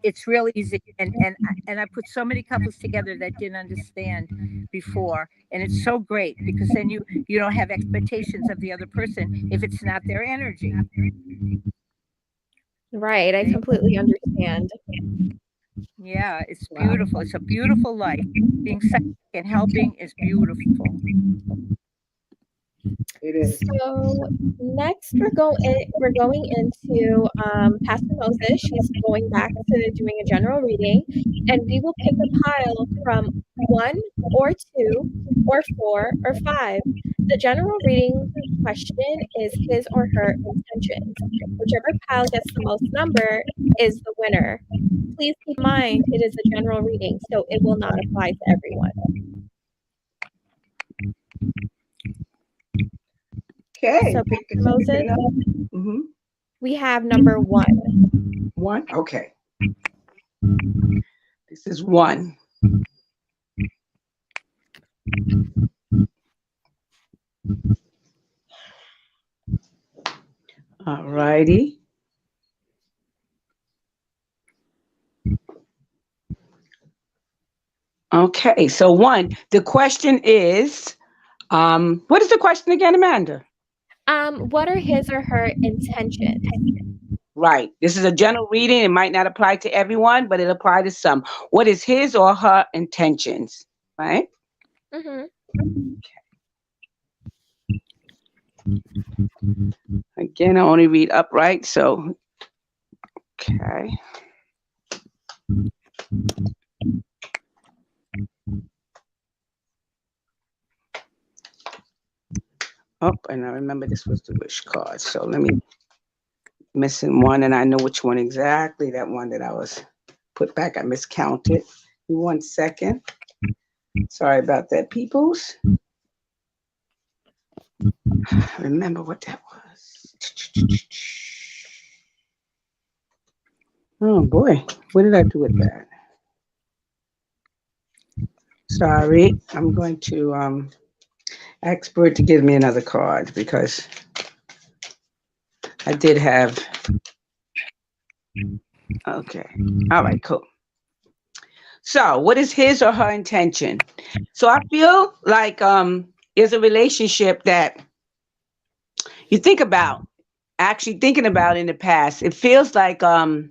[SPEAKER 3] It's real easy, and I put so many couples together that didn't understand before, and it's so great because then you don't have expectations of the other person if it's not their energy.
[SPEAKER 1] Right, I
[SPEAKER 3] See?
[SPEAKER 1] completely understand.
[SPEAKER 3] Yeah, it's
[SPEAKER 2] Wow,
[SPEAKER 3] beautiful. It's a beautiful life. Being psychic and helping is beautiful.
[SPEAKER 2] it is.
[SPEAKER 1] So next we're going into Pastor Moses. She's going back to doing a general reading, and we will pick a pile from 1 or 2 or 4 or 5. The general reading question is his or her intentions. Whichever pile gets the most number is the winner. Please keep in mind it is a general reading, so it will not apply to everyone.
[SPEAKER 2] Okay,
[SPEAKER 1] So
[SPEAKER 2] pick
[SPEAKER 1] Pastor
[SPEAKER 2] a
[SPEAKER 1] Moses,
[SPEAKER 2] number. Mm-hmm.
[SPEAKER 1] we have number 1.
[SPEAKER 2] One. Okay, this is one. All righty. Okay, so one. The question is, what is the question again, Amanda?
[SPEAKER 1] What are his or her intentions?
[SPEAKER 2] Right. This is a general reading. It might not apply to everyone, but it apply to some. What is his or her intentions? Right.
[SPEAKER 1] Mhm.
[SPEAKER 2] Again, I only read upright. So, okay. Oh, and I remember this was the wish card. So let me missing one, and I know which one exactly. That one that I was put back. I miscounted. Give me 1 second. Sorry about that, peoples. Remember what that was. Oh boy, what did I do with that? Sorry, I'm going to ask Bird to give me another card because I did have. Okay, all right, cool. So, what is his or her intention? So, I feel like there's a relationship that you think about, actually thinking about in the past. It feels like a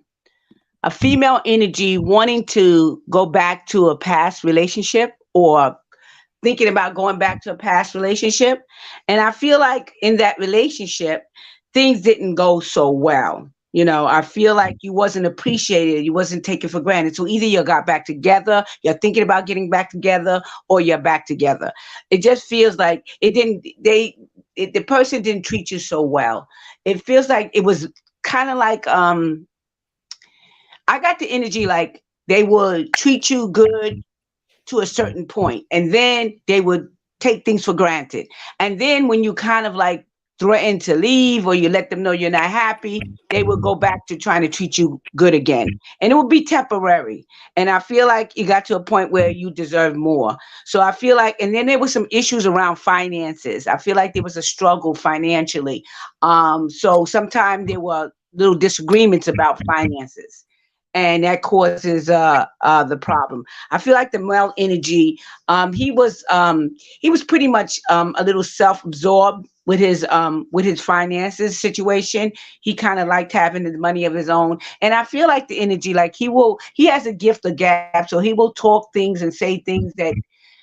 [SPEAKER 2] female energy wanting to go back to a past relationship or thinking about going back to a past relationship. And I feel like in that relationship, things didn't go so well. You know, I feel like you wasn't appreciated, you wasn't taken for granted. So either you got back together, you're thinking about getting back together, or you're back together. It just feels like the person didn't treat you so well. It feels like it was kind of like I got the energy like they would treat you good to a certain point, and then they would take things for granted. And then when you kind of like threaten to leave or you let them know you're not happy, they would go back to trying to treat you good again. And it would be temporary. And I feel like you got to a point where you deserve more. So I feel like, and then there was some issues around finances. I feel like there was a struggle financially. So sometimes there were little disagreements about finances, and that causes the problem. I feel like the male energy, he was pretty much a little self-absorbed with his finances situation. He kind of liked having the money of his own, and I feel like the energy, like he has a gift of gab, so he will talk things and say things that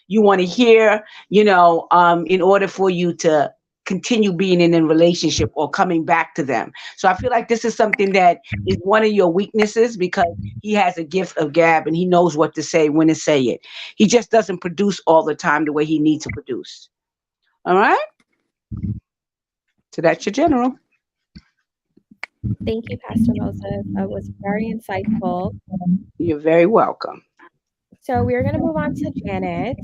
[SPEAKER 2] you want to hear, in order for you to continue being in a relationship or coming back to them. So I feel like this is something that is one of your weaknesses because he has a gift of gab and he knows what to say, when to say it. He just doesn't produce all the time the way he needs to produce. All right? So that's your general.
[SPEAKER 1] Thank you, Pastor Moses. That was very insightful.
[SPEAKER 2] You're very welcome.
[SPEAKER 1] So we're going to move on to Janet.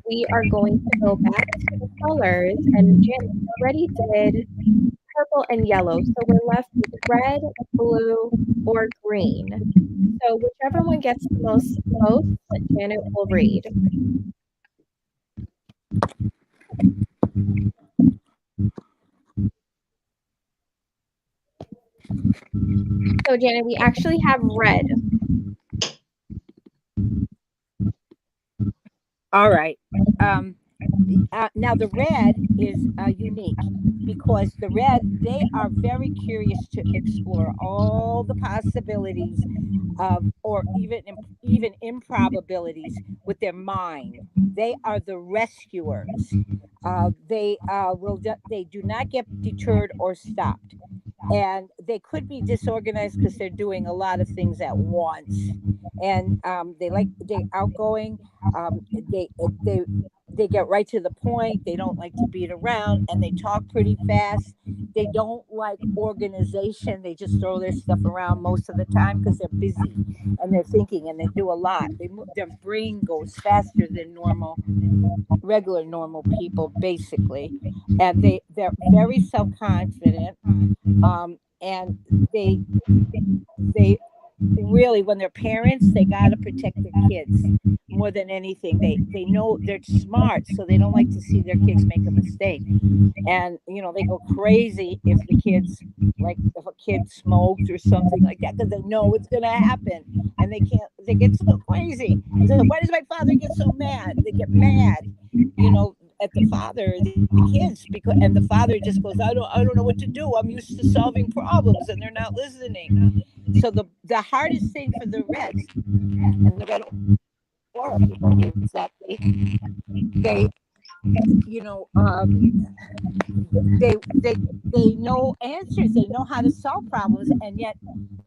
[SPEAKER 1] We are going to go back to the colors, and Janet already did purple and yellow, so we're left with red, blue, or green. So whichever one gets the most votes, Janet will read. So Janet, we actually have red.
[SPEAKER 3] All right. Now the red is unique because the red, they are very curious to explore all the possibilities of, or even improbabilities with their mind. They are the rescuers. They do not get deterred or stopped, and they could be disorganized because they're doing a lot of things at once. And they outgoing. They get right to the point. They don't like to beat around, and they talk pretty fast. They don't like organization. They just throw their stuff around most of the time because they're busy and they're thinking and they do a lot. Their brain goes faster than regular normal people, basically. And they're very self-confident. And they really, when they're parents, they got to protect their kids more than anything. They know they're smart, so they don't like to see their kids make a mistake. And they go crazy if the kids, like if a kid smoked or something like that, because they know it's going to happen. And they get so crazy. So why does my father get so mad? They get mad, at the father, the kids, because, and the father just goes, I don't know what to do. I'm used to solving problems, and they're not listening. So the hardest thing for the Reds and the Red Aura people is that they you know they know answers. They know how to solve problems, and yet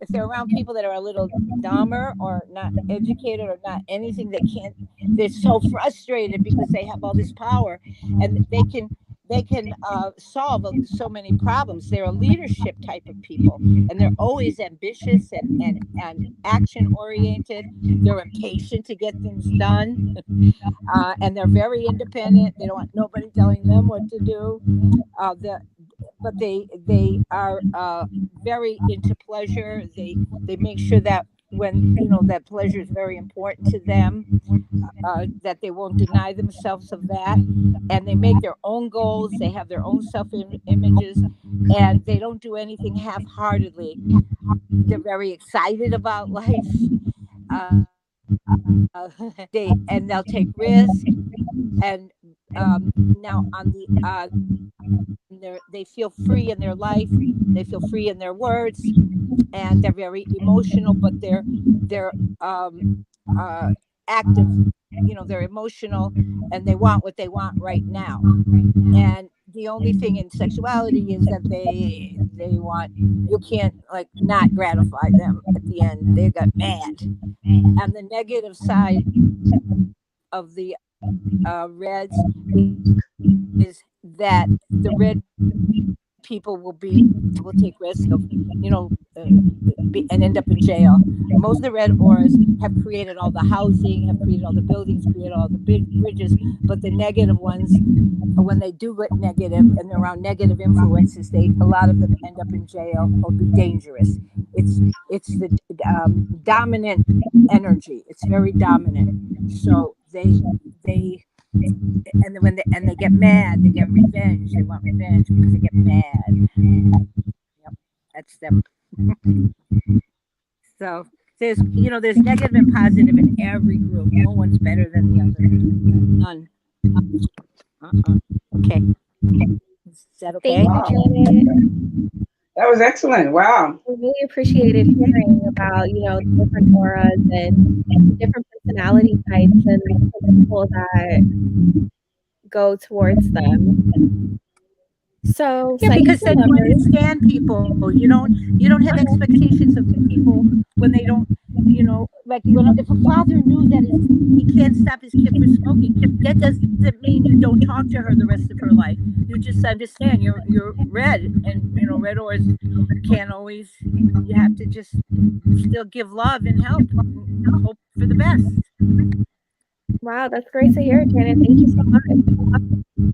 [SPEAKER 3] if they're around people that are a little dumber or not educated or not anything, they can't. They're so frustrated because they have all this power, and they can. they can solve so many problems. They're a leadership type of people, and they're always ambitious and action oriented. They're impatient to get things done, and they're very independent. They don't want nobody telling them what to do. The But they are very into pleasure. They make sure that when that pleasure is very important to them, that they won't deny themselves of that, and they make their own goals. They have their own images, and they don't do anything half-heartedly. They're very excited about life. And they'll take risk. And now on the they feel free in their life. They feel free in their words, and they're very emotional, but they're uh, active. They're emotional, and they want what they want right now. And the only thing in sexuality is that they want, you can't like not gratify them at the end. They got mad. And the negative side of the reds is that the red people will take risk of, and end up in jail. Most of the red auras have created all the housing, have created all the buildings, created all the big bridges, but the negative ones, when they do get negative and they're around negative influences, a lot of them end up in jail or be dangerous. It's the dominant energy. It's very dominant. So they and then they get mad, they get revenge. They want revenge because they get mad. Yep, that's them. So there's negative and positive in every group. No one's better than the other. None. Okay. Is that okay?
[SPEAKER 1] Thank you,
[SPEAKER 2] Wow,
[SPEAKER 1] Janet.
[SPEAKER 2] that was excellent. Wow.
[SPEAKER 1] I really appreciated hearing about, the different auras and the different personality types and the people that go towards them. So,
[SPEAKER 3] Yeah,
[SPEAKER 1] psychic
[SPEAKER 3] because
[SPEAKER 1] to
[SPEAKER 3] then you
[SPEAKER 1] lovers.
[SPEAKER 3] understand people. You don't have expectations of people when they don't. Like if a father knew that he can't stop his kid from smoking, that doesn't mean you don't talk to her the rest of her life. You just understand you're red, and red oars can't always. You have to just still give love and help and hope for the best.
[SPEAKER 1] Wow, that's great to hear, Janet. Thank you so much.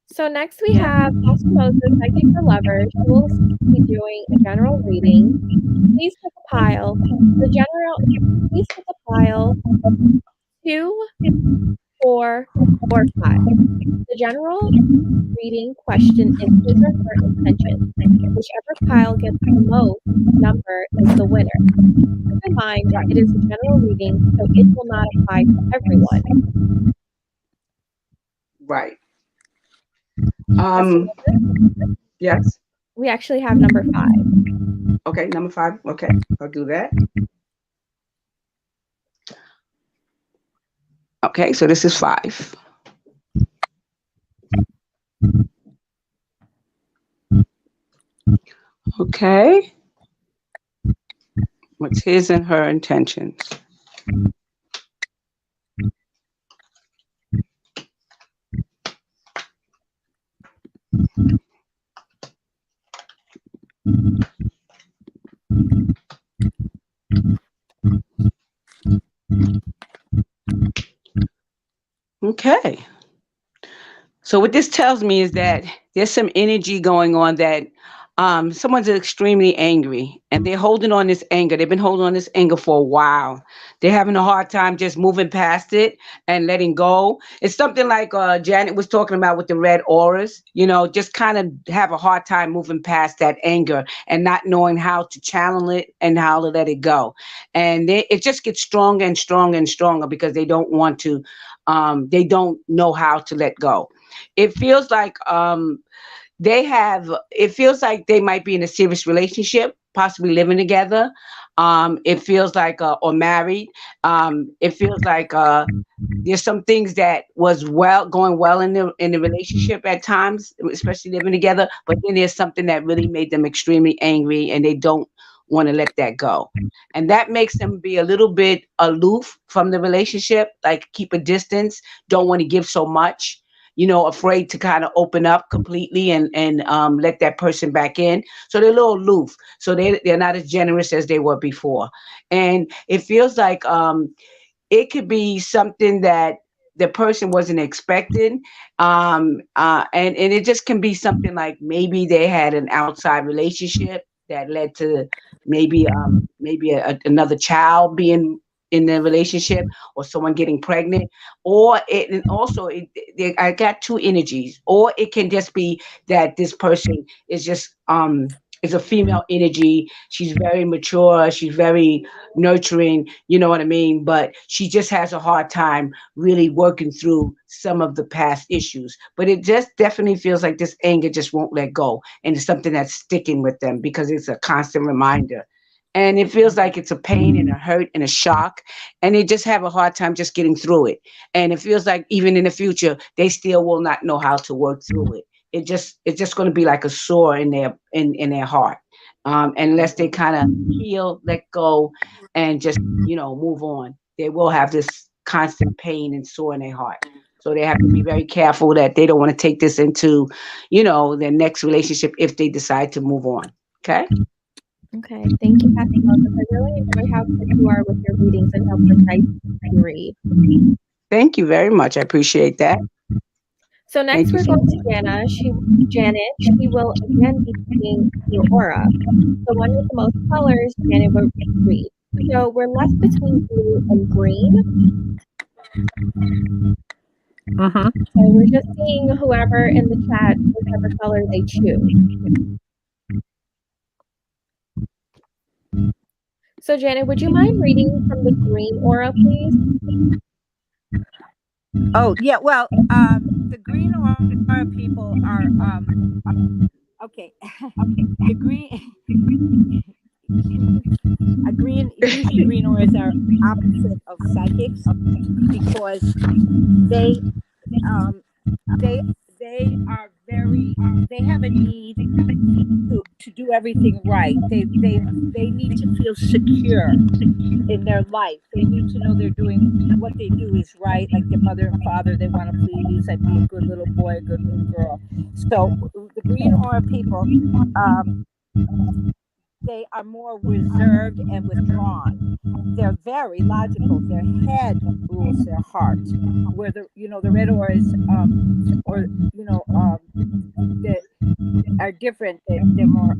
[SPEAKER 1] So next we
[SPEAKER 2] Yeah.
[SPEAKER 1] have Pastor Moses, psychic for lovers. She will be doing a general reading. Please pick a pile. The general, please pick a pile 2, 4, or 5. The general reading question is his or her intention. Whichever pile gets the most number is the winner. Keep in mind,
[SPEAKER 2] Right.
[SPEAKER 1] it is a general reading, so it will not apply to everyone.
[SPEAKER 2] Right.
[SPEAKER 1] Pastor
[SPEAKER 2] Um.
[SPEAKER 1] Moses,
[SPEAKER 2] Yes.
[SPEAKER 1] we actually have number 5.
[SPEAKER 2] Okay. Number 5. Okay. I'll do that. Okay. So this is 5. Okay. What's his and her intentions? Okay. So what this tells me is that there's some energy going on that someone's extremely angry and they're holding on this anger. They've been holding on this anger for a while. They're having a hard time just moving past it and letting go. It's something like Janet was talking about with the red auras, just kind of have a hard time moving past that anger and not knowing how to channel it and how to let it go. And it just gets stronger and stronger and stronger because they don't want to, they don't know how to let go. It feels like it feels like they might be in a serious relationship, possibly living together. It feels like or married. It feels like there's some things that was going well in the relationship at times, especially living together, but then there's something that really made them extremely angry and they don't want to let that go, and that makes them be a little bit aloof from the relationship, like keep a distance, don't want to give so much, afraid to kind of open up completely and let that person back in. So they're a little aloof. So they're not as generous as they were before. And it feels like it could be something that the person wasn't expecting, and it just can be something like maybe they had an outside relationship that led to maybe another child being in the relationship, or someone getting pregnant, or it and also I got two energies, or it can just be that this person is just is a female energy. She's very mature, she's very nurturing, you know what I mean? But she just has a hard time really working through some of the past issues. But it just definitely feels like this anger just won't let go. And it's something that's sticking with them because it's a constant reminder. And it feels like it's a pain and a hurt and a shock. And they just have a hard time just getting through it. And it feels like even in the future, they still will not know how to work through it. It's just going to be like a sore in their heart, unless they kind of heal, let go, and just move on. They will have this constant pain and sore in their heart. So they have to be very careful that they don't want to take this into, their next relationship if they decide to move on. Okay.
[SPEAKER 1] Okay, thank you, Pastor Moses. I really enjoy how quick you are with your readings and how precise you read.
[SPEAKER 2] Thank you very much. I appreciate that.
[SPEAKER 1] So
[SPEAKER 2] Thank
[SPEAKER 1] next
[SPEAKER 2] you
[SPEAKER 1] we're
[SPEAKER 2] so
[SPEAKER 1] going
[SPEAKER 2] much.
[SPEAKER 1] to Janet. She will again be reading your aura. The one with the most colors, Janet will read. So we're left between blue and green.
[SPEAKER 3] Mm-hmm.
[SPEAKER 1] So we're just seeing whoever in the chat, whichever color they choose. So Janet, would you mind reading from the green aura, please?
[SPEAKER 3] Oh yeah, well, the green aura people are okay. The green, a green usually green auras are opposite of psychics because they um they they are very they have a need to do everything right. They need to feel secure in their life. They need to know they're doing what they do is right, like their mother and father. They want to please, like be a good little boy, a good little girl. So the green aura people, um, they are more reserved and withdrawn. They're very logical. Their head rules their heart. Where the red auras, or the are different. They're more,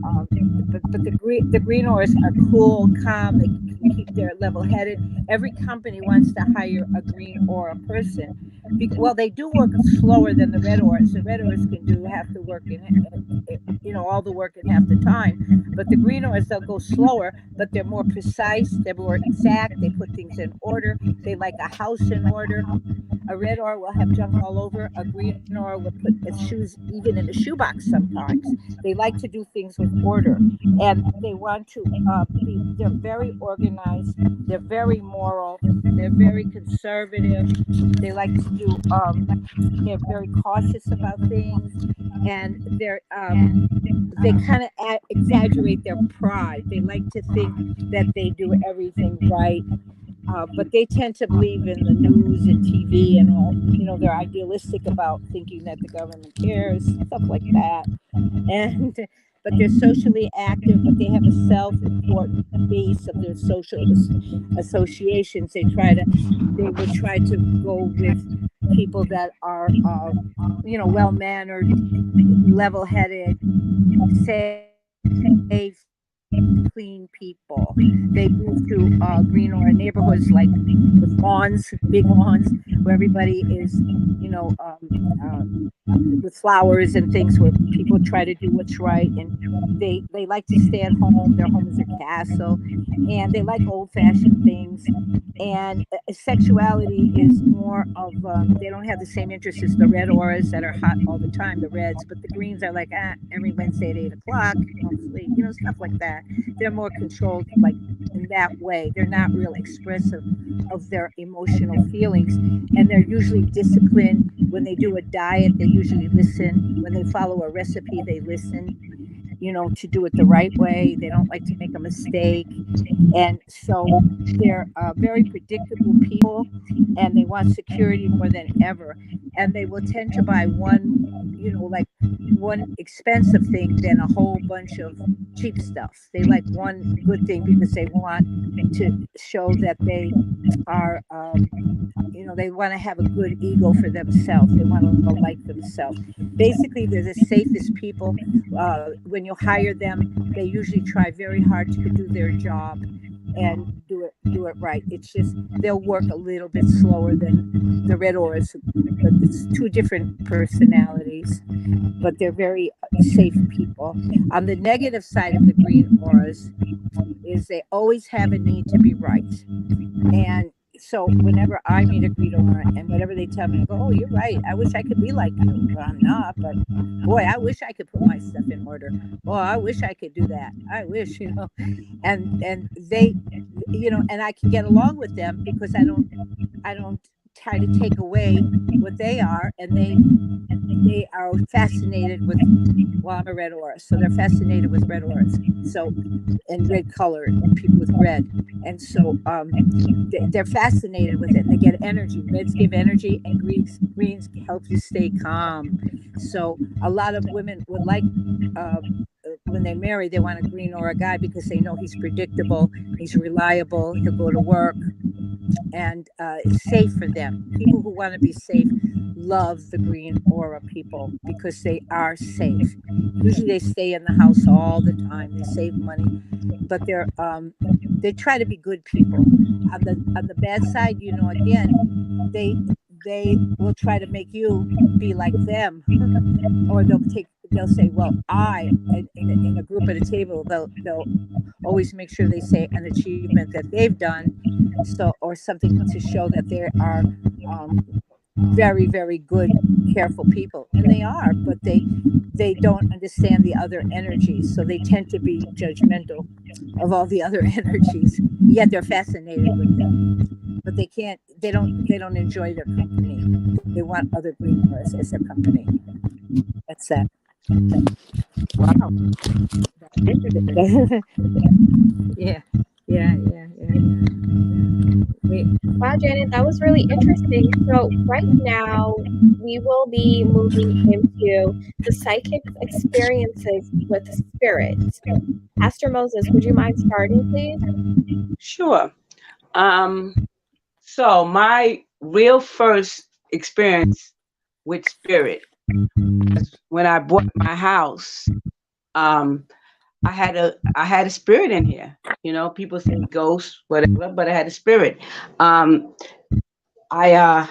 [SPEAKER 3] but the green auras are cool, calm. They can keep their level headed. Every company wants to hire a green aura person. Well, they do work slower than the red auras. The red auras can do half the work all the work in half the time. But the green auras, they'll go slower, but they're more precise. They're more exact. They put things in order. They like a house in order. A red aura will have junk all over. A green aura will put its shoes even in a shoebox sometimes. They like to do things with order, and they want to they're very organized. They're very moral. They're very conservative. They like to do, they're very cautious about things, and they kind of exaggerate their pride. They like to think that they do everything right, but they tend to believe in the news and TV and all. They're idealistic about thinking that the government cares, stuff like that. And but they're socially active, but they have a self-important base of their social associations. They would try to go with people that are, well-mannered, level-headed, safe, clean people. They move to green or neighborhoods like with lawns, big lawns, where everybody is, you know, um, uh, with flowers and things, where people try to do what's right, and they like to stay at home. Their home is their castle, and they like old-fashioned things. And sexuality is more of, they don't have the same interest as the red auras that are hot all the time, the reds. But the greens are like, every Wednesday at 8 o'clock, mostly, stuff like that. They're more controlled, like in that way. They're not real expressive of their emotional feelings, and they're usually disciplined. When they do a diet, they usually listen. When they follow a recipe, they listen. to do it the right way. They don't like to make a mistake. And so they're very predictable people, and they want security more than ever. And they will tend to buy like one expensive thing than a whole bunch of cheap stuff. They like one good thing because they want to show that they are they want to have a good ego for themselves. They want to like themselves. Basically, they're the safest people. When you hire them, they usually try very hard to do their job and do it right. It's just they'll work a little bit slower than the red auras, but it's two different personalities. But they're very safe people. On the negative side of the green auras is they always have a need to be right. And so whenever I meet a greet aura and whatever they tell me, I go, "Oh, you're right. I wish I could be like you, but I'm not. But boy, I wish I could put my stuff in order. Well, I wish I could do that. I wish, and they, and I can get along with them because I don't try to take away what they are, and they are fascinated with. Well, I'm a red aura, so they're fascinated with red auras. So, and red color, people with red, and so they're fascinated with it, and they get energy. Reds give energy, and greens help you stay calm. So a lot of women would like when they marry, they want a green aura guy because they know he's predictable, he's reliable, he'll go to work, and it's safe for them. People who want to be safe love the green aura people because they are safe. Usually they stay in the house all the time. They save money, but they try to be good people. On the bad side, again, they they will try to make you be like them, or they'll say, well, in a group at a table, they'll always make sure they say an achievement that they've done, so or something to show that they are very, very good, careful people, and they are, but they don't understand the other energies, so they tend to be judgmental of all the other energies, yet they're fascinated with them, but they don't enjoy their company. They want other green auras as their company. That's that.
[SPEAKER 2] Wow. Interesting.
[SPEAKER 3] Yeah, yeah, yeah, yeah, yeah. Wait.
[SPEAKER 1] Wow, Janet, that was really interesting. So right now, we will be moving into the psychic experiences with spirits. Pastor Moses, would you mind starting, please?
[SPEAKER 2] Sure. Um, so my real first experience with spirit was when I bought my house. Um, I had a spirit in here. People say ghost, whatever, but I had a spirit. Um, I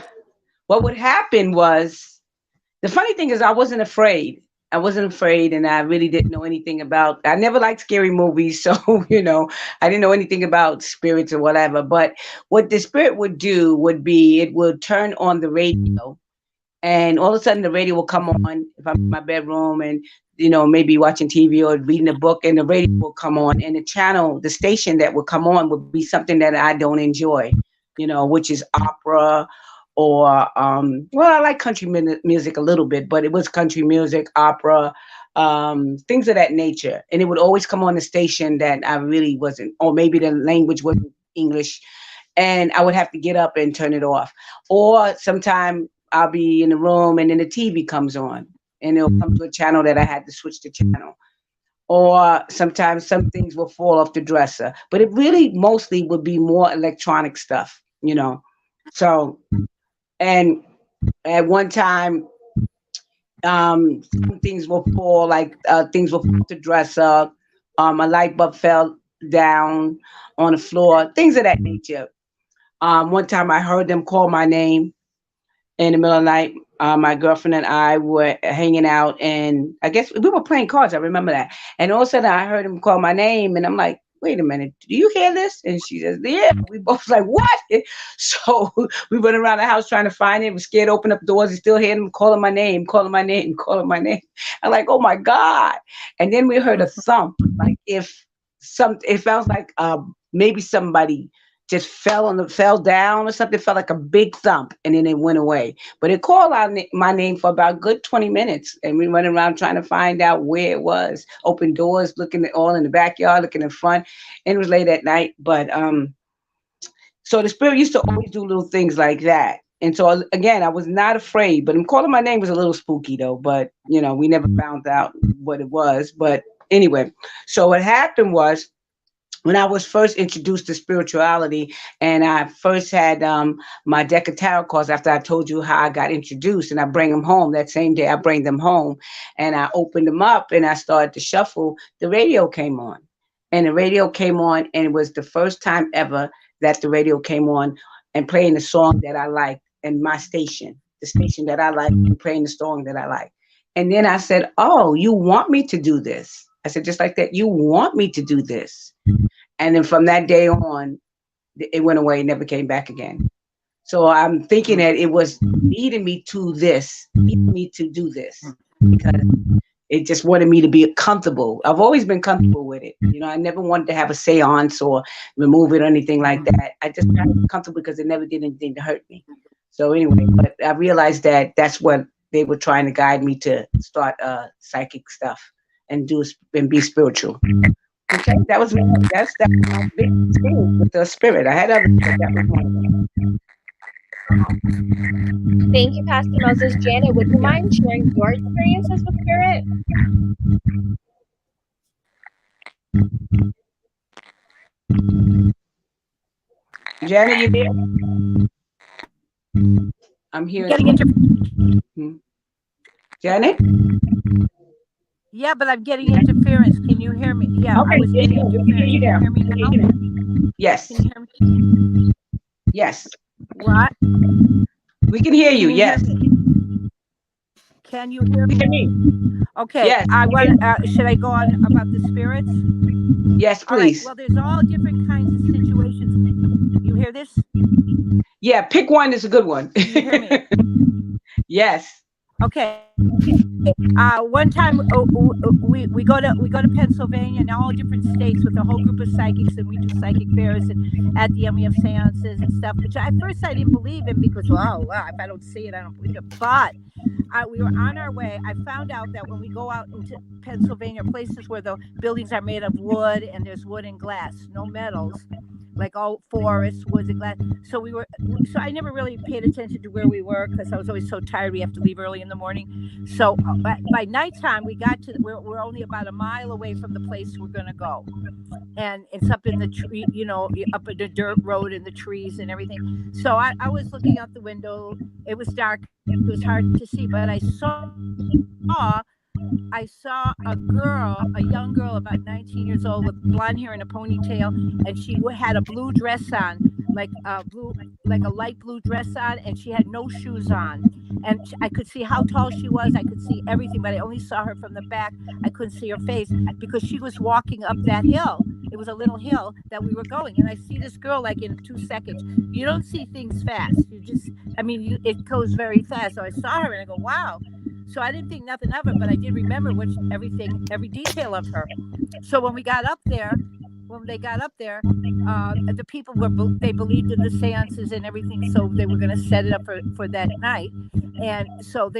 [SPEAKER 2] what would happen was, the funny thing is I wasn't afraid. I wasn't afraid, and I really didn't know anything about. I never liked scary movies, so I didn't know anything about spirits or whatever. But what the spirit would do would be it would turn on the radio, and all of a sudden the radio will come on if I'm in my bedroom and maybe watching TV or reading a book, and the radio will come on, and the station that would come on would be something that I don't enjoy, which is opera or well, I like country music a little bit, but it was country music, opera, things of that nature, and it would always come on the station that I really wasn't, or maybe the language wasn't English, and I would have to get up and turn it off. Or sometime I'll be in the room and then the TV comes on and it'll come to a channel that I had to switch the channel. Or sometimes some things will fall off the dresser, but it really mostly would be more electronic stuff. So, and at one time, some things will fall, like things will fall off the dresser. A light bulb fell down on the floor, things of that nature. One time I heard them call my name in the middle of the night. My girlfriend and I were hanging out, and I guess we were playing cards. I remember that. And all of a sudden, I heard him call my name, and I'm like, "Wait a minute, do you hear this?" And she says, "Yeah." We both like, "What?" So we went around the house trying to find it. We scared to open up doors and still hear him calling my name, calling my name, calling my name. I'm like, "Oh my God!" And then we heard a thump, like if it felt like maybe somebody just fell down or something. It felt like a big thump, and then it went away. But it called out my name for about good 20 minutes, and we went around trying to find out where it was. Open doors, looking at all in the backyard, looking in front, and it was late at night. But so the spirit used to always do little things like that. And so again, I was not afraid, but him calling my name was a little spooky though. But we never found out what it was. But anyway, so what happened was when I was first introduced to spirituality, and I first had my deck of tarot cards after I told you how I got introduced, and I bring them home that same day. I bring them home, and I opened them up, and I started to shuffle. The radio came on, and the radio came on, and it was the first time ever that the radio came on and playing the song that I liked, and my station, the station that I like, and playing the song that I like. And then I said, "Oh, you want me to do this?" I said, just like that, "You want me to do this?" And then from that day on, it went away, never came back again. So I'm thinking that it was leading me to this, leading me to do this, because it just wanted me to be comfortable. I've always been comfortable with it. I never wanted to have a seance or remove it or anything like that. I just got comfortable because it never did anything to hurt me. So anyway, but I realized that that's what they were trying to guide me to start psychic stuff and be spiritual. Okay, that was my big experience with the spirit. I had others, but that was one of them.
[SPEAKER 1] Thank you, Pastor Moses. Janet, would you mind sharing your experiences with spirit?
[SPEAKER 2] Janet, you there? I'm here. Janet?
[SPEAKER 3] Yeah, but I'm getting interference. Can you hear me? Yeah,
[SPEAKER 2] okay.
[SPEAKER 3] I was getting interference. Can you hear me now?
[SPEAKER 2] Yes.
[SPEAKER 3] Can you hear me?
[SPEAKER 2] Yes.
[SPEAKER 3] What?
[SPEAKER 2] We can hear you. Yes.
[SPEAKER 3] Can you hear me? Okay. Yes. I want. Should I go on about the spirits?
[SPEAKER 2] Yes, please.
[SPEAKER 3] All right. Well, there's all different kinds of situations. You hear this?
[SPEAKER 2] Yeah. Pick one. Is a good one.
[SPEAKER 3] Can you hear me?
[SPEAKER 2] Yes.
[SPEAKER 3] Okay. One time we go to Pennsylvania and all different states with a whole group of psychics, and we do psychic fairs, and at the end we have seances and stuff. Which at first I didn't believe in because wow, if I don't see it, I don't believe it. But we were on our way. I found out that when we go out into Pennsylvania, places where the buildings are made of wood and there's wood and glass, no metals, like all forests, woods and glass. So I never really paid attention to where we were because I was always so tired. We have to leave early in the morning. So by nighttime, we're only about a mile away from the place we're going to go. And it's up in the tree, up in the dirt road and the trees and everything. So I was looking out the window. It was dark. It was hard to see, but I saw a young girl about 19 years old with blonde hair and a ponytail, and she had a blue dress on, like a light blue dress on, and she had no shoes on. And I could see how tall she was. I could see everything, but I only saw her from the back. I couldn't see her face because she was walking up that hill. It was a little hill that we were going, and I see this girl like in 2 seconds. You don't see things fast. It goes very fast. So I saw her and I go, wow. So I didn't think nothing of it, but I did remember every detail of her. So when they got up there, the people they believed in the seances and everything, so they were going to set it up for that night. And so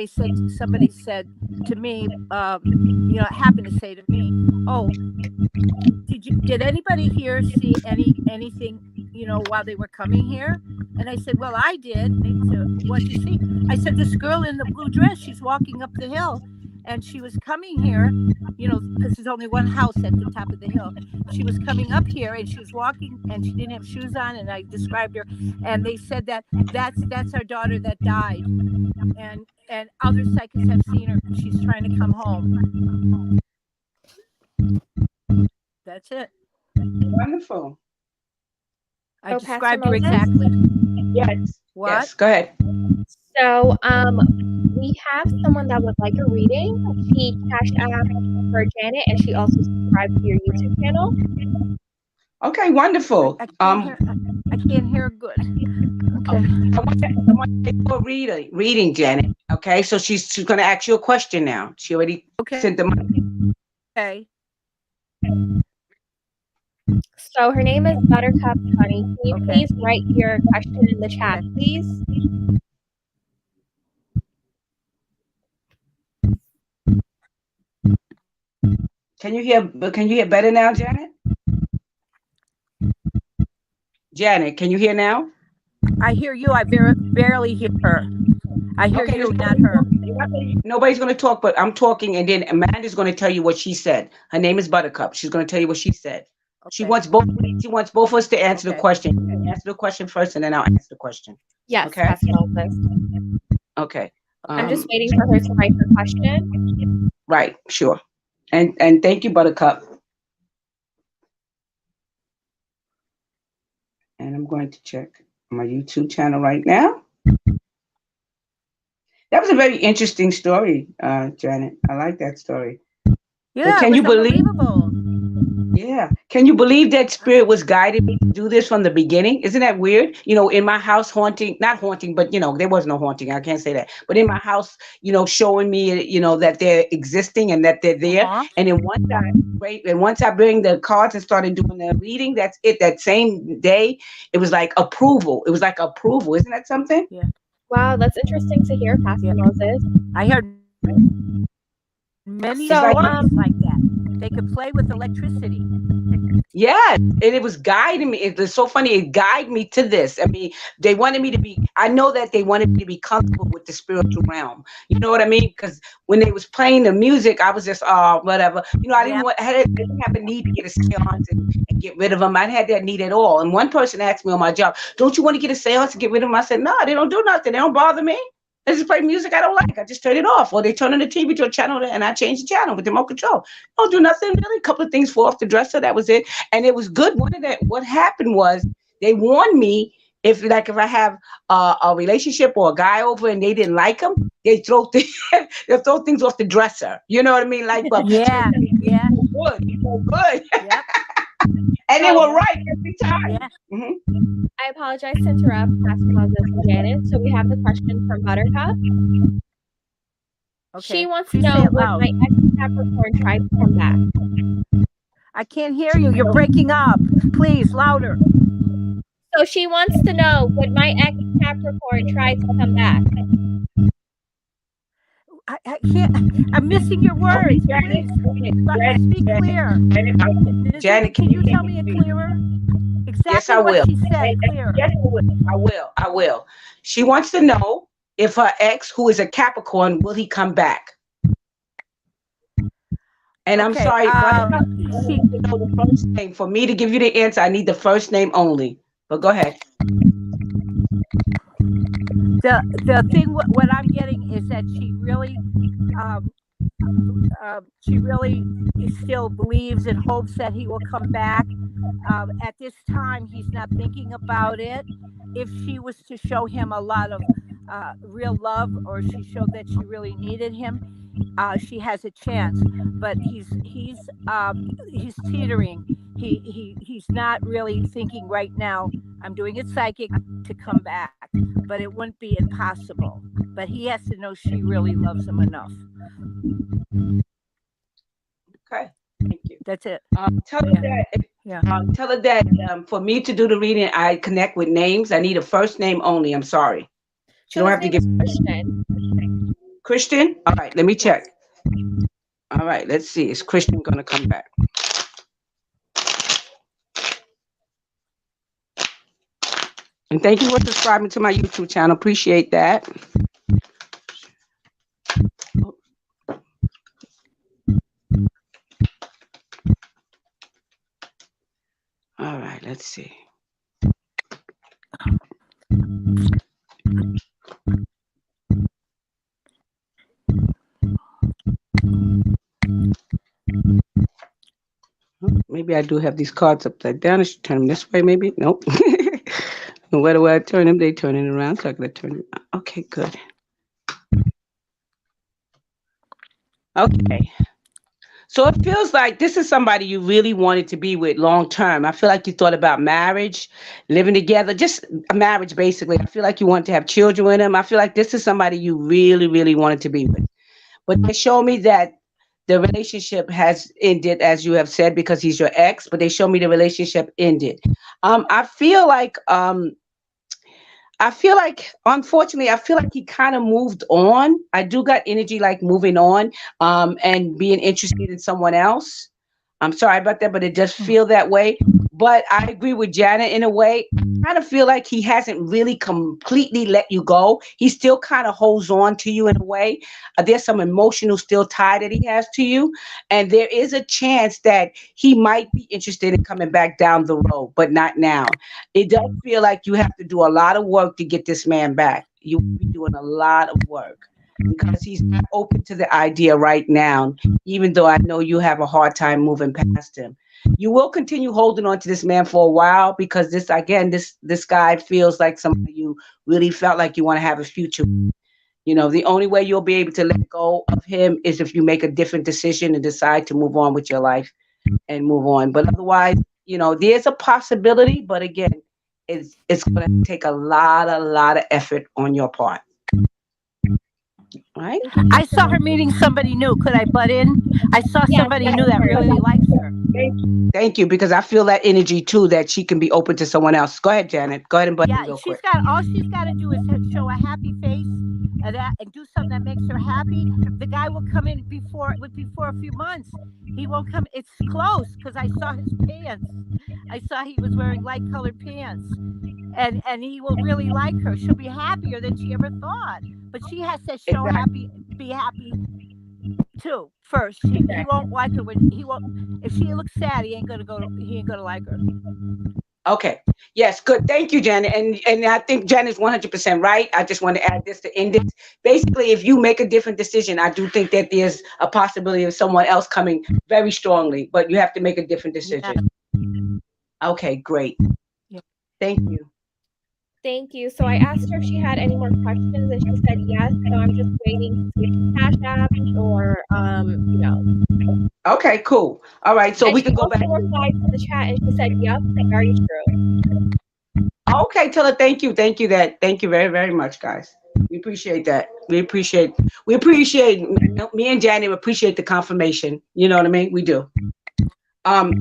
[SPEAKER 3] somebody said to me, happened to say to me, "Oh, did anybody here see anything, while they were coming here?" And I said, "Well, I did." And they said, "What'd you see?" I said, "This girl in the blue dress, she's walking up the hill. And she was coming here, because there's only one house at the top of the hill. She was coming up here and she was walking and she didn't have shoes on. And I described her. And they said that's our daughter that died. And other psychics have seen her. She's trying to come home." That's it.
[SPEAKER 2] Wonderful.
[SPEAKER 3] I described her exactly.
[SPEAKER 2] Yes.
[SPEAKER 3] What?
[SPEAKER 2] Yes. Go ahead.
[SPEAKER 1] So, we have someone that would like a reading. She cashed out for Janet, and she also subscribed to your YouTube channel.
[SPEAKER 2] Okay, wonderful.
[SPEAKER 3] I can't hear good. Okay.
[SPEAKER 2] I want to do a reading, Janet. Okay, so she's going to ask you a question now. She already sent the money.
[SPEAKER 3] Okay.
[SPEAKER 1] So her name is Buttercup Honey. Can you
[SPEAKER 3] Okay.
[SPEAKER 1] please write your question in the chat,
[SPEAKER 3] Okay.
[SPEAKER 1] please?
[SPEAKER 2] Can you hear? Can you hear better now, Janet? Janet, can you hear now?
[SPEAKER 3] I hear you. I barely hear her. I hear
[SPEAKER 2] Okay,
[SPEAKER 3] you, not her.
[SPEAKER 2] nobody's going to talk, but I'm talking, and then Amanda's going to tell you what she said. Her name is Buttercup. She's going to tell you what she said. She
[SPEAKER 3] Okay.
[SPEAKER 2] wants both. She wants both of us to answer the
[SPEAKER 3] Okay.
[SPEAKER 2] question. Answer the question first, and then I'll answer the question.
[SPEAKER 1] Yes,
[SPEAKER 2] Okay.
[SPEAKER 1] Pastor Moses.
[SPEAKER 2] Okay.
[SPEAKER 1] I'm
[SPEAKER 3] Okay.
[SPEAKER 1] just waiting for her to write her question.
[SPEAKER 2] Right. Sure. And thank you, Buttercup. And I'm going to check my YouTube channel right now. That was a very interesting story, Janet. I like that story. But
[SPEAKER 3] Yeah, it
[SPEAKER 2] can you
[SPEAKER 3] was
[SPEAKER 2] believe?
[SPEAKER 3] unbelievable.
[SPEAKER 2] Yeah. Can you believe that spirit was guiding me to do this from the beginning? Isn't that weird? In my house haunting, not haunting, but there was no haunting. I can't say that. But in my house, showing me, that they're existing and that they're there.
[SPEAKER 3] Uh-huh.
[SPEAKER 2] And then once I bring the cards and started doing the reading, that's it. That same day, it was like approval. It was like approval. Isn't that something?
[SPEAKER 3] Yeah.
[SPEAKER 1] Wow, that's interesting to hear, Pastor
[SPEAKER 3] Yeah.
[SPEAKER 1] Moses.
[SPEAKER 3] I heard many
[SPEAKER 2] It's like,
[SPEAKER 1] So,
[SPEAKER 3] stories like that. They could play with electricity.
[SPEAKER 2] yeah, and it was guiding me. It was so funny. It guided me to this. I mean, they wanted me to be. I know that they wanted me to be comfortable with the spiritual realm. You know what I mean? Because when they was playing the music, I was just, whatever. I didn't
[SPEAKER 3] Yeah.
[SPEAKER 2] want. I didn't have a need to get a seance and get rid of them. I didn't have that need at all. And one person asked me on my job, "Don't you want to get a seance to get rid of them?" I said, "No, they don't do nothing. They don't bother me. They just play music I don't like. I just turn it off, or they turn on the TV to a channel and I change the channel with remote control. Don't do nothing really. A couple of things fall off the dresser. That was it, and it was good. What happened was they warned me if I have a relationship or a guy over and they didn't like him, they throw things off the dresser. You know what I mean? Light bulb. So
[SPEAKER 3] Yeah. Yeah.
[SPEAKER 2] good, good,
[SPEAKER 3] Yep.
[SPEAKER 2] and they
[SPEAKER 1] so
[SPEAKER 2] were
[SPEAKER 3] Yeah.
[SPEAKER 2] right every time.
[SPEAKER 3] Yeah.
[SPEAKER 1] I apologize to interrupt Pastor Moses and Janet. So we have the question from Buttercup. She
[SPEAKER 3] Okay.
[SPEAKER 1] wants to
[SPEAKER 3] Please say
[SPEAKER 1] know,
[SPEAKER 3] it
[SPEAKER 1] would
[SPEAKER 3] loud.
[SPEAKER 1] my ex Capricorn try to come back?
[SPEAKER 3] I can't hear you. You're breaking up. Please, louder.
[SPEAKER 1] So she wants to know, would my ex Capricorn try to come back?
[SPEAKER 3] I can't. I'm missing your
[SPEAKER 2] Okay,
[SPEAKER 3] words.
[SPEAKER 2] Janet,
[SPEAKER 3] Please speak clear.
[SPEAKER 2] Janet,
[SPEAKER 3] Can
[SPEAKER 2] can you
[SPEAKER 3] you
[SPEAKER 2] hear
[SPEAKER 3] tell me it
[SPEAKER 2] me?
[SPEAKER 3] clearer?
[SPEAKER 2] Yes,
[SPEAKER 3] Exactly
[SPEAKER 2] I
[SPEAKER 3] what
[SPEAKER 2] will.
[SPEAKER 3] she said, clear.
[SPEAKER 2] Yes, I will. I will. She wants to know if her ex, who is a Capricorn, will he come back? And I'm
[SPEAKER 3] Okay.
[SPEAKER 2] sorry, but
[SPEAKER 3] She
[SPEAKER 2] the first name. For me to give you the answer, I need the first name only. But go ahead.
[SPEAKER 3] the thing what I'm getting is that um she really still believes and hopes that he will come back. At this time, he's not thinking about it. If she was to show him a lot of real love, or she showed that she really needed him, she has a chance. But he's teetering. He's not really thinking right now. I'm doing it psychic to come back, but it wouldn't be impossible. But he has to know she really loves him enough.
[SPEAKER 2] Okay. Thank you.
[SPEAKER 3] That's it.
[SPEAKER 2] Tell her
[SPEAKER 3] Yeah.
[SPEAKER 2] that.
[SPEAKER 3] Yeah.
[SPEAKER 2] Tell her that for me to do the reading, I connect with names. I need a first name only. I'm sorry. She
[SPEAKER 1] So
[SPEAKER 2] don't
[SPEAKER 1] his
[SPEAKER 2] have to
[SPEAKER 1] name
[SPEAKER 2] give
[SPEAKER 1] is Christian.
[SPEAKER 2] Christian. All right. Let me check.
[SPEAKER 3] Yes.
[SPEAKER 2] All right. Let's see. Is Christian gonna come back? And thank you for subscribing to my YouTube channel. Appreciate that. All right, let's see. Maybe I do have these cards upside down. I should turn them this way, maybe. Nope. No matter where I turn them, they turn it around. So I gotta turn them. Okay, good. Okay. So it feels like this is somebody you really wanted to be with long term. I feel like you thought about marriage, living together, just a marriage basically. I feel like you want to have children with him. I feel like this is somebody you really, really wanted to be with. But they show me that the relationship has ended, as you have said, because he's your ex, but they show me the relationship ended. Um, I feel like um, unfortunately, I feel like he kind of moved on. I do got energy like moving on, and being interested in someone else. I'm sorry about that, but it does feel that way. But I agree with Janet in a way. I kind of feel like he hasn't really completely let you go. He still kind of holds on to you in a way. There's some emotional still tie that he has to you, and there is a chance that he might be interested in coming back down the road, but not now. It does feel like you have to do a lot of work to get this man back. You will be doing a lot of work because he's not open to the idea right now, even though I know you have a hard time moving past him. You will continue holding on to this man for a while because this again, this guy feels like somebody you really felt like you want to have a future with. You know, the only way you'll be able to let go of him is if you make a different decision and decide to move on with your life and move on. But otherwise, you know, there's a possibility, but again, it's going to take a lot of effort on your part, right?
[SPEAKER 1] Thank you
[SPEAKER 3] I
[SPEAKER 1] so
[SPEAKER 3] saw
[SPEAKER 1] much.
[SPEAKER 3] her meeting somebody new. Could I butt in? I saw
[SPEAKER 1] Yes,
[SPEAKER 3] somebody
[SPEAKER 1] yes,
[SPEAKER 3] new
[SPEAKER 1] of
[SPEAKER 3] that
[SPEAKER 1] course.
[SPEAKER 3] really likes her.
[SPEAKER 2] Thank you, because I feel that energy too, that she can be open to someone else. Go ahead, Janet. Go ahead and button
[SPEAKER 3] Yeah,
[SPEAKER 2] real
[SPEAKER 3] she's
[SPEAKER 2] quick.
[SPEAKER 3] got all she's got to do is show a happy face and that and do something that makes her happy. The guy will come in before a few months. He won't come. It's close because I saw his pants. I saw he was wearing light colored pants, and he will really like her. She'll be happier than she ever thought. But she has to show
[SPEAKER 2] Exactly.
[SPEAKER 3] happy, be happy too first. He won't like her when he won't. If she looks sad, he ain't gonna go. He ain't gonna like her.
[SPEAKER 2] Okay. Yes, good. Thank you, Janet. And I think Janet's 100% right. I just want to add this to end it. Basically, if you make a different decision, I do think that there's a possibility of someone else coming very strongly, but you have to make a different
[SPEAKER 3] Yeah.
[SPEAKER 2] decision. Okay, great.
[SPEAKER 3] Yeah.
[SPEAKER 2] Thank you.
[SPEAKER 1] Thank you. So I asked her if she had any more questions, and she said yes. So I'm just waiting to see if she cash apps or,
[SPEAKER 2] Okay, cool. All right, so
[SPEAKER 1] and
[SPEAKER 2] we
[SPEAKER 1] she
[SPEAKER 2] can go back.
[SPEAKER 1] also replied to the chat and she said, "Yep, very true."
[SPEAKER 2] Okay, tell her thank you. Thank you very, very much, guys. We appreciate that. We appreciate me and Janet appreciate the confirmation. You know what I mean? We do. Um,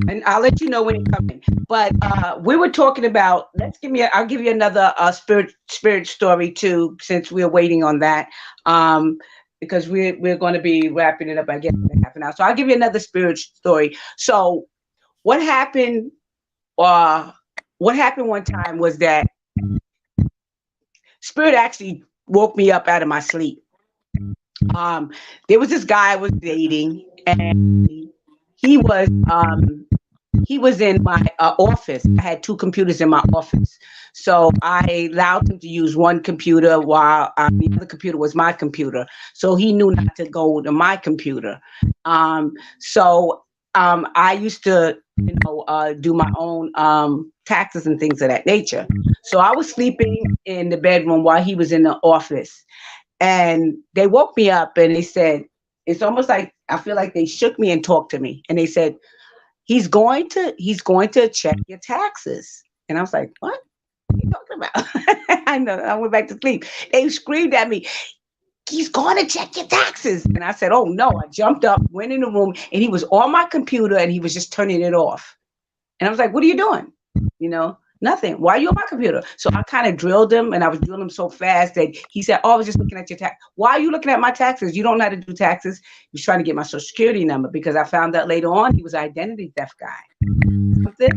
[SPEAKER 2] and I'll let you know when you come in. But we were talking about. I'll give you another spirit story too, since we're waiting on that. Because we're going to be wrapping it up, I guess, in half an hour. So I'll give you another spirit story. So what happened? Uh, what happened one time was that spirit actually woke me up out of my sleep. Um, there was this guy I was dating, and he was um, he was in my office. I had two computers in my office. So I allowed him to use one computer while the other computer was my computer. So he knew not to go to my computer. So I used to, do my own taxes and things of that nature. So I was sleeping in the bedroom while he was in the office. And they woke me up and they said, it's almost like I feel like they shook me and talked to me. And they said, he's going to check your taxes. And I was like, what are you talking about? I know. I went back to sleep. They screamed at me, he's going to check your taxes. And I said, oh no. I jumped up, went in the room, and he was on my computer and he was just turning it off. And I was like, what are you doing? Nothing. Why are you on my computer? So I kind of drilled him, and I was drilling him so fast that he said, oh, I was just looking at your tax. Why are you looking at my taxes? You don't know how to do taxes. He was trying to get my social security number because I found out later on he was an identity theft guy. Something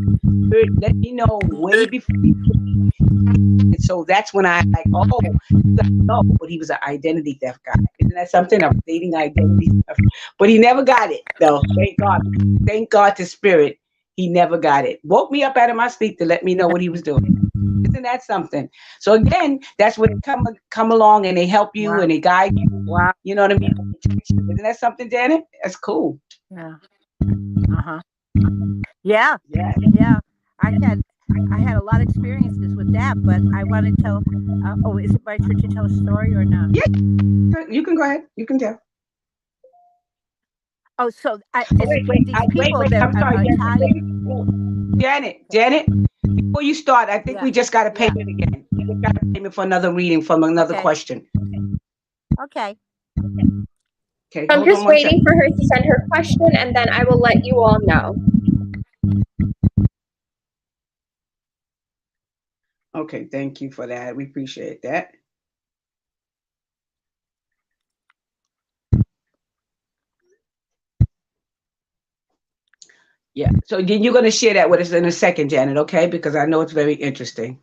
[SPEAKER 2] let me know way before. And so that's when I like, oh, no, but he was an identity theft guy. Isn't that something? I was dating identity theft. But he never got it, though. Thank God. Thank God to spirit. He never got it. Woke me up out of my sleep to let me know what he was doing. Isn't that something? So again, that's when they come along and they help you
[SPEAKER 3] Wow.
[SPEAKER 2] and they guide you.
[SPEAKER 3] Wow.
[SPEAKER 2] You know what I mean? Isn't that something, Janet? That's cool.
[SPEAKER 3] Yeah. Uh-huh. Yeah.
[SPEAKER 2] Yeah.
[SPEAKER 3] Yeah. I had I had a lot of experiences with that, but I want to tell. Oh, is it my turn to tell a story or not?
[SPEAKER 2] Yeah. You can go ahead. You can tell.
[SPEAKER 3] Oh, so
[SPEAKER 2] Oh, wait, wait,
[SPEAKER 3] these
[SPEAKER 2] wait,
[SPEAKER 3] people
[SPEAKER 2] wait.
[SPEAKER 3] that
[SPEAKER 2] I'm
[SPEAKER 3] are
[SPEAKER 2] sorry,
[SPEAKER 3] Italian.
[SPEAKER 2] Janet. Before you start, I think
[SPEAKER 3] Yeah.
[SPEAKER 2] we just got a
[SPEAKER 3] Yeah.
[SPEAKER 2] payment again. We just got a payment for another reading from another
[SPEAKER 3] Okay.
[SPEAKER 2] question.
[SPEAKER 3] Okay.
[SPEAKER 2] Okay,
[SPEAKER 1] I'm
[SPEAKER 2] hold
[SPEAKER 1] just
[SPEAKER 2] on one
[SPEAKER 1] waiting
[SPEAKER 2] second.
[SPEAKER 1] for her to send her question, and then I will let you all know.
[SPEAKER 2] Okay, thank you for that. We appreciate that. Yeah. So then you're going to share that with us in a second, Janet, okay? Because I know it's very interesting.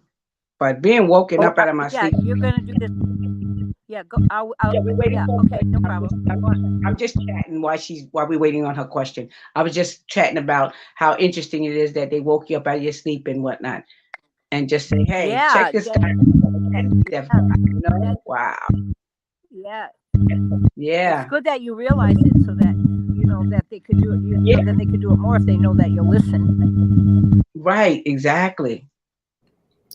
[SPEAKER 2] But being woken
[SPEAKER 3] Oh,
[SPEAKER 2] up out of my
[SPEAKER 3] yeah,
[SPEAKER 2] sleep.
[SPEAKER 3] you're gonna do this. Yeah, go.
[SPEAKER 2] Yeah, we're waiting
[SPEAKER 3] Yeah,
[SPEAKER 2] for a
[SPEAKER 3] okay, no
[SPEAKER 2] question.
[SPEAKER 3] problem. Go on.
[SPEAKER 2] I'm just chatting while we're waiting on her question. I was just chatting about how interesting it is that they woke you up out of your sleep and whatnot, and just say, "Hey, check
[SPEAKER 3] Yeah,
[SPEAKER 2] this guy."
[SPEAKER 3] yeah, that,
[SPEAKER 2] Wow.
[SPEAKER 3] yeah. It's
[SPEAKER 2] Yeah.
[SPEAKER 3] good that you realize it, so that that they could do it.
[SPEAKER 2] Yeah.
[SPEAKER 3] Then they could do it more if they know that you'll listen.
[SPEAKER 2] Right. Exactly.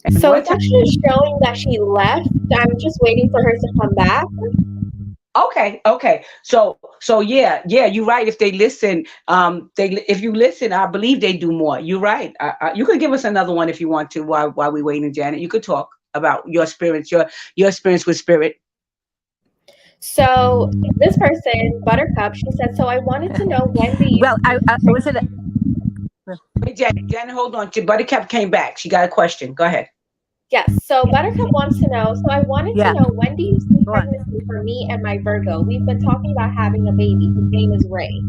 [SPEAKER 2] And
[SPEAKER 1] So
[SPEAKER 2] one
[SPEAKER 1] it's
[SPEAKER 2] time.
[SPEAKER 1] actually showing that she left. I'm just waiting for her to come back.
[SPEAKER 2] Okay, okay. So yeah, you're right. If they listen, if you listen, I believe they do more. You're right. You could give us another one if you want to while we waiting, Janet. You could talk about your experience, your experience with spirit.
[SPEAKER 1] So this person, Buttercup, she said, so I wanted to know when do you
[SPEAKER 3] Well, I was it.
[SPEAKER 2] Wait, Janet, hold on. Buttercup came back. She got a question. Go ahead.
[SPEAKER 1] Yes, so Buttercup wants to know, so I wanted to
[SPEAKER 3] Yeah,
[SPEAKER 1] know when do you see
[SPEAKER 3] go on.
[SPEAKER 1] pregnancy for me and my Virgo? We've been talking about having a baby. His name is Ray.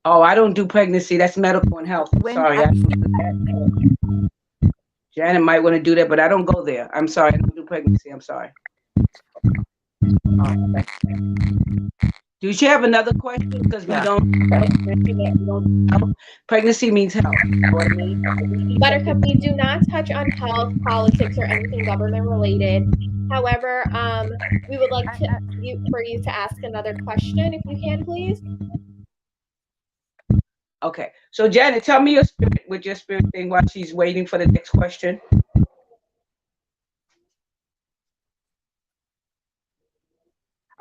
[SPEAKER 2] Oh, I don't do pregnancy. That's medical and health.
[SPEAKER 3] When
[SPEAKER 2] Sorry, I don't do that. Janet might want to do that, but I don't go there. I'm sorry. I don't do pregnancy. I'm sorry. Oh, do you have another question? Because we
[SPEAKER 3] yeah.
[SPEAKER 2] don't mention that we don't health. Pregnancy means health. You know what I mean?
[SPEAKER 1] Buttercup, we do not touch on health, politics, or anything government related. However, we would like to for you to ask another question, if you can, please.
[SPEAKER 2] Okay. So Janet, tell me your spirit with your spirit thing while she's waiting for the next question.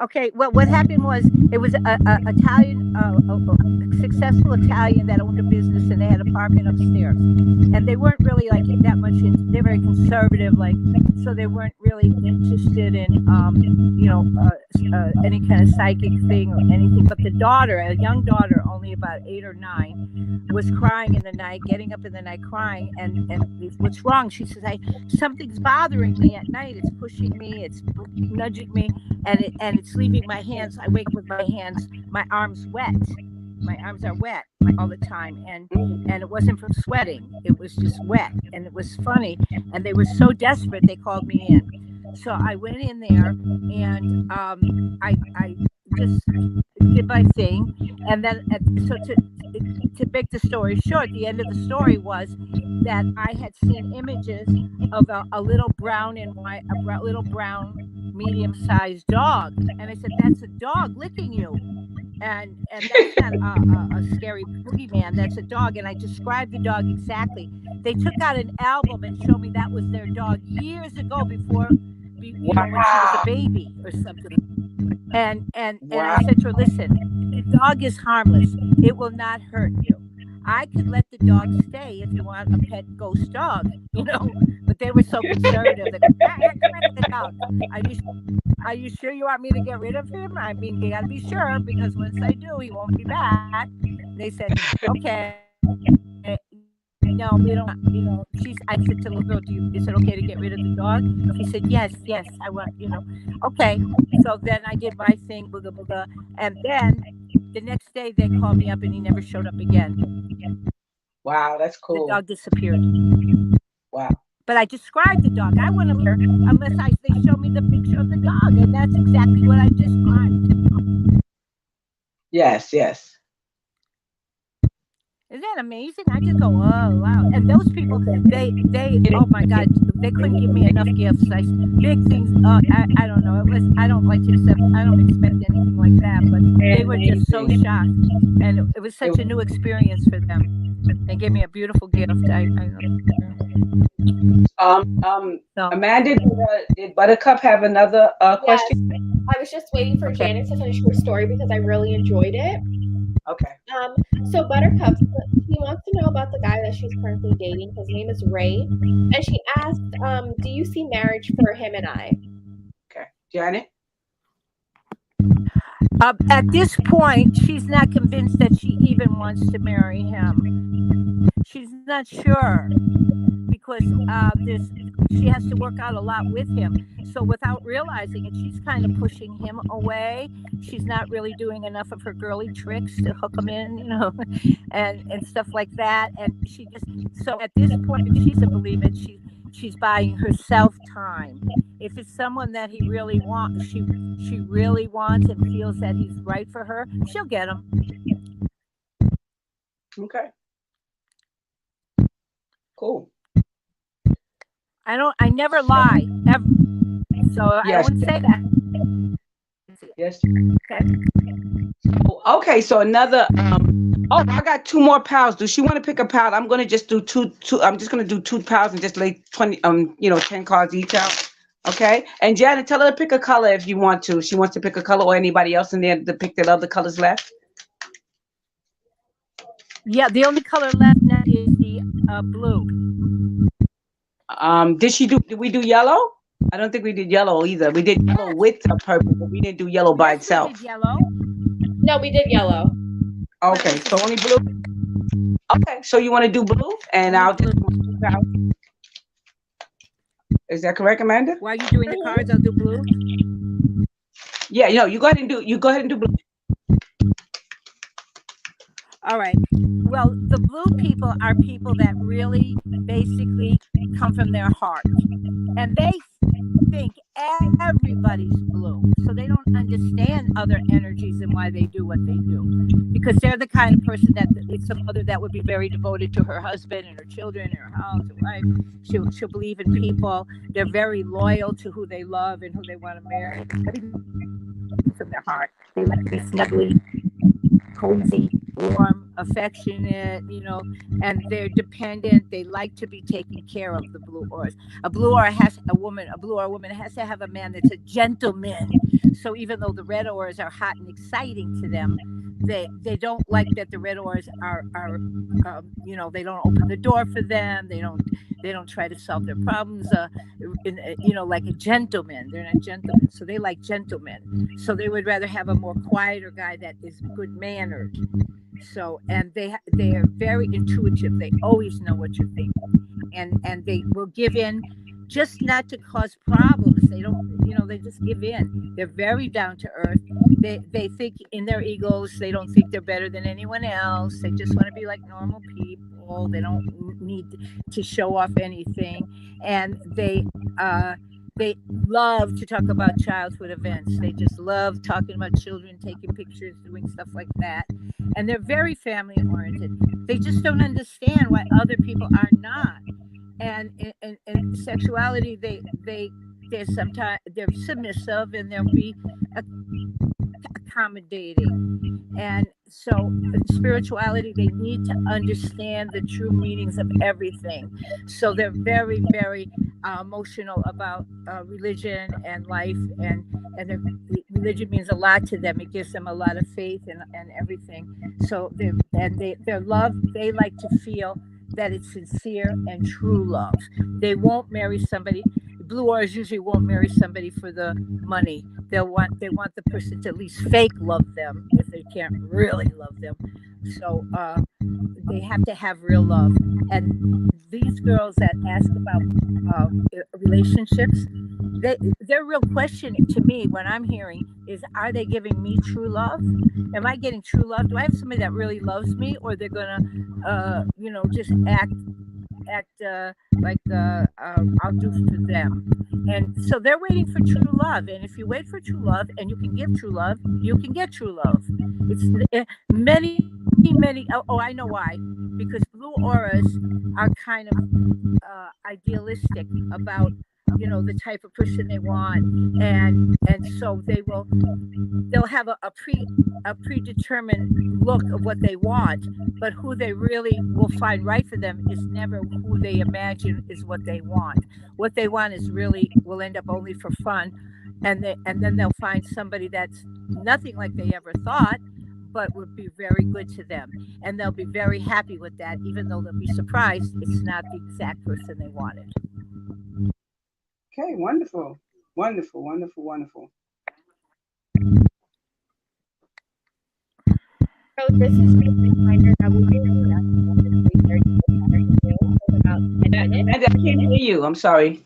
[SPEAKER 3] Okay, well, what happened was it was a Italian, a successful Italian that owned a business, and they had an apartment upstairs, and they weren't really like that much. They're very conservative, like so they weren't really interested in any kind of psychic thing or anything. But the daughter, a young daughter, only about 8 or 9, was crying in the night, getting up in the night crying, and what's wrong? She says, "I something's bothering me at night. It's pushing me. It's nudging me." And it's leaving my hands. I wake up with my hands, my arms wet. My arms are wet all the time, and it wasn't from sweating. It was just wet, and it was funny. And they were so desperate they called me in. So I went in there, and I just did my thing, and then so to make the story short, the end of the story was that I had seen images of a little brown and white, little brown medium-sized dog, and I said, "That's a dog licking you." And that's not a scary boogeyman. That's a dog, and I described the dog exactly. They took out an album and showed me that was their dog years ago, before, when she was a
[SPEAKER 2] Wow.
[SPEAKER 3] baby or something. And I
[SPEAKER 2] Wow.
[SPEAKER 3] said to her, "Listen, the dog is harmless. It will not hurt you. I could let the dog stay if you want a pet ghost dog, But they were so conservative. They go, get rid of the dog. Are you sure you want me to get rid of him? I mean, you got to be sure, because once I do, he won't be back." They said, "Okay, no, we don't want." I said to the little girl, "Is it okay to get rid of the dog?" She said, "Yes, yes, I want. Okay." So then I did my thing, booga booga, and then the next day they called me up, and he never showed up again.
[SPEAKER 2] Wow, that's
[SPEAKER 3] The
[SPEAKER 2] cool.
[SPEAKER 3] dog disappeared.
[SPEAKER 2] Wow.
[SPEAKER 3] But I described the dog. I wouldn't leave her unless they show me the picture of the dog, and that's exactly what I described.
[SPEAKER 2] Yes, yes.
[SPEAKER 3] Isn't that amazing? I just go, "Oh wow!" And those people, oh my God, they couldn't give me enough gifts. Big things. I don't know. It was. I don't like to accept. I don't expect anything like that. But they were just so
[SPEAKER 2] Amazing.
[SPEAKER 3] shocked, and it was such a new experience for them. They gave me a beautiful gift. I so
[SPEAKER 2] Amanda, did Buttercup have another
[SPEAKER 1] Yes,
[SPEAKER 2] question?
[SPEAKER 1] I was just waiting for
[SPEAKER 3] okay.
[SPEAKER 1] Janet to finish her story because I really enjoyed it.
[SPEAKER 2] Okay.
[SPEAKER 1] So Buttercup, she wants to know about the guy that she's currently dating. His name is Ray, and she asked, "Do you see marriage for him and I?"
[SPEAKER 2] Okay. Janet?
[SPEAKER 3] At this point, she's not convinced that she even wants to marry him. She's not sure because she has to work out a lot with him. So without realizing it, she's kind of pushing him away. She's not really doing enough of her girly tricks to hook him in, and stuff like that. And she just so at this point, if she's a believer, she's buying herself time. If it's someone that he really wants, she really wants and feels that he's right for her, she'll get him.
[SPEAKER 2] Okay. Cool.
[SPEAKER 3] I never lie ever, so I
[SPEAKER 2] Yes.
[SPEAKER 3] wouldn't say that.
[SPEAKER 2] Yes.
[SPEAKER 3] Okay.
[SPEAKER 2] Okay. So another. Oh, I got two more piles. Does she want to pick a pile? I'm gonna just do two. I'm just gonna do two piles and just lay 20. 10 cards each out. Okay. And Janet, tell her to pick a color if you want to. She wants to pick a color, or anybody else in there to pick that other colors left.
[SPEAKER 3] Yeah, the only color left now is the blue.
[SPEAKER 2] Did we do yellow? I don't think we did yellow either. We did yellow
[SPEAKER 3] Yes,
[SPEAKER 2] with a purple, but we didn't do yellow by
[SPEAKER 3] yes, we did
[SPEAKER 2] itself.
[SPEAKER 3] yellow,
[SPEAKER 1] No, we did yellow.
[SPEAKER 3] but
[SPEAKER 2] Okay,
[SPEAKER 3] this
[SPEAKER 2] so
[SPEAKER 3] is
[SPEAKER 2] only blue. Okay, so you want to do blue, and
[SPEAKER 3] only
[SPEAKER 2] I'll
[SPEAKER 3] blue.
[SPEAKER 2] just is that correct, Amanda?
[SPEAKER 3] While you're doing the cards, I'll do blue.
[SPEAKER 2] Yeah, you go ahead and do blue.
[SPEAKER 3] All right. Well, the blue people are people that really basically come from their heart. And they think everybody's blue. So they don't understand other energies and why they do what they do. Because they're the kind of person that it's a mother that would be very devoted to her husband and her children and her house and wife. She'll believe in people. They're very loyal to who they love and who they want to marry. From their heart. They like to be snuggly, cozy, warm, affectionate, and they're dependent. They like to be taken care of, the blue oars. A blue oar has a blue oar woman has to have a man that's a gentleman. So even though the red oars are hot and exciting to them, they don't like that the red oars are they don't open the door for them. They don't try to solve their problems. Like a gentleman. They're not gentlemen, so they like gentlemen. So they would rather have a more quieter guy that is good mannered. So, and they are very intuitive. They always know what you're thinking, and they will give in, just not to cause problems. They don't, they just give in. They're very down to earth. They think in their egos. They don't think they're better than anyone else. They just want to be like normal people. They don't need to show off anything, and they love to talk about childhood events. They just love talking about children, taking pictures, doing stuff like that. And they're very family oriented. They just don't understand why other people are not. And in sexuality, they're sometimes they're submissive, and they'll be accommodating. And so in spirituality, they need to understand the true meanings of everything. So they're very, very emotional about religion and life, and religion means a lot to them. It gives them a lot of faith and everything. So their love, they like to feel that it's sincere and true love. They won't marry somebody. Blue oars usually won't marry somebody for the money. They want the person to at least fake love them if they can't really love them. So they have to have real love. And these girls that ask about relationships, their real question to me when I'm hearing is, are they giving me true love? Am I getting true love? Do I have somebody that really loves me, or they're gonna just act like I'll do for them? And so they're waiting for true love. And if you wait for true love and you can give true love, you can get true love. It's many. Oh, I know why. Because blue auras are kind of idealistic about the type of person they want, and so they'll have a predetermined look of what they want, but who they really will find right for them is never who they imagine is what they want. What they want is really will end up only for fun, and then they'll find somebody that's nothing like they ever thought, but would be very good to them, and they'll be very happy with that, even though they'll be surprised it's not the exact person they wanted.
[SPEAKER 2] Okay, wonderful, wonderful, wonderful, wonderful.
[SPEAKER 1] So this is just a reminder that we will be wrapping up at 3:30 this afternoon, so in about 10 minutes.
[SPEAKER 2] Amanda, I can't hear you. I'm sorry.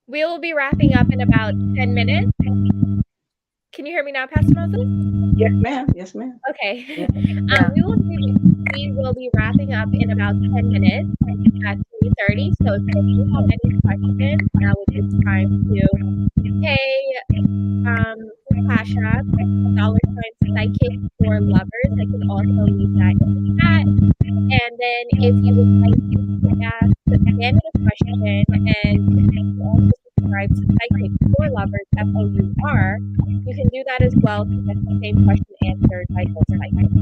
[SPEAKER 1] We will be wrapping up in about 10 minutes. Can you hear me now, Pastor Moses?
[SPEAKER 2] Yes, ma'am. Yes, ma'am.
[SPEAKER 1] Okay.
[SPEAKER 2] Yeah.
[SPEAKER 3] Yeah.
[SPEAKER 1] We will be wrapping up in about 10 minutes at 3:30. So if you have any questions, now would be the time to pay Cash App, $ psychic for lovers. I can also leave that in the chat. And then if you would like to ask Amanda a question and you also subscribe to Psychic for Lovers, FOUR, you can do that as well to get the same question answered by both psychics.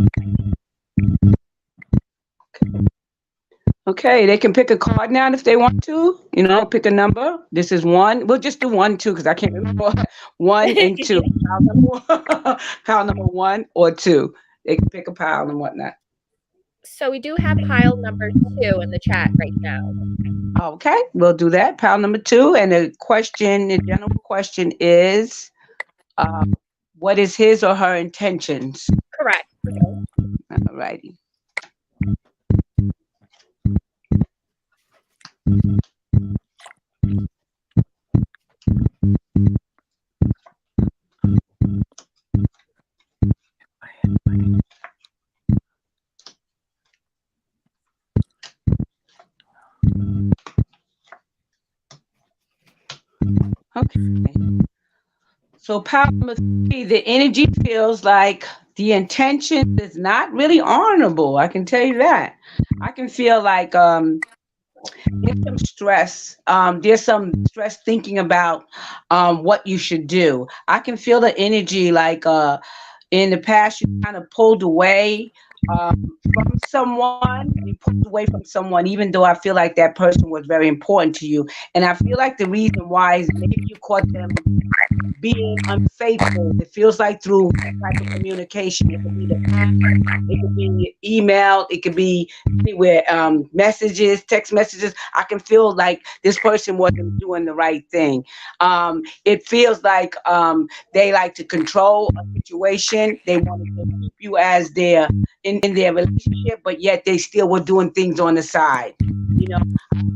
[SPEAKER 2] Okay, they can pick a card now if they want to. Pick a number. This is one. We'll just do 1, 2, because I can't remember 1 and 2. Pile number 1 or 2. They can pick a pile and whatnot.
[SPEAKER 1] So we do have pile number 2 in the chat right now.
[SPEAKER 2] Okay, we'll do that. Pile number 2, and the general question is, what is his or her intentions?
[SPEAKER 1] Correct.
[SPEAKER 2] All righty. Okay. So pile number 3, the energy feels like the intention is not really honorable. I can tell you that. I can feel like there's some stress. There's some stress thinking about what you should do. I can feel the energy like in the past you kind of pulled away from someone. You pulled away from someone, even though I feel like that person was very important to you. And I feel like the reason why is maybe you caught them being unfaithful. It feels like through type of communication. It could be email. It could be anywhere. Messages, text messages. I can feel like this person wasn't doing the right thing. It feels like they like to control a situation. They want to keep you as their in their relationship, but yet they still were doing things on the side. I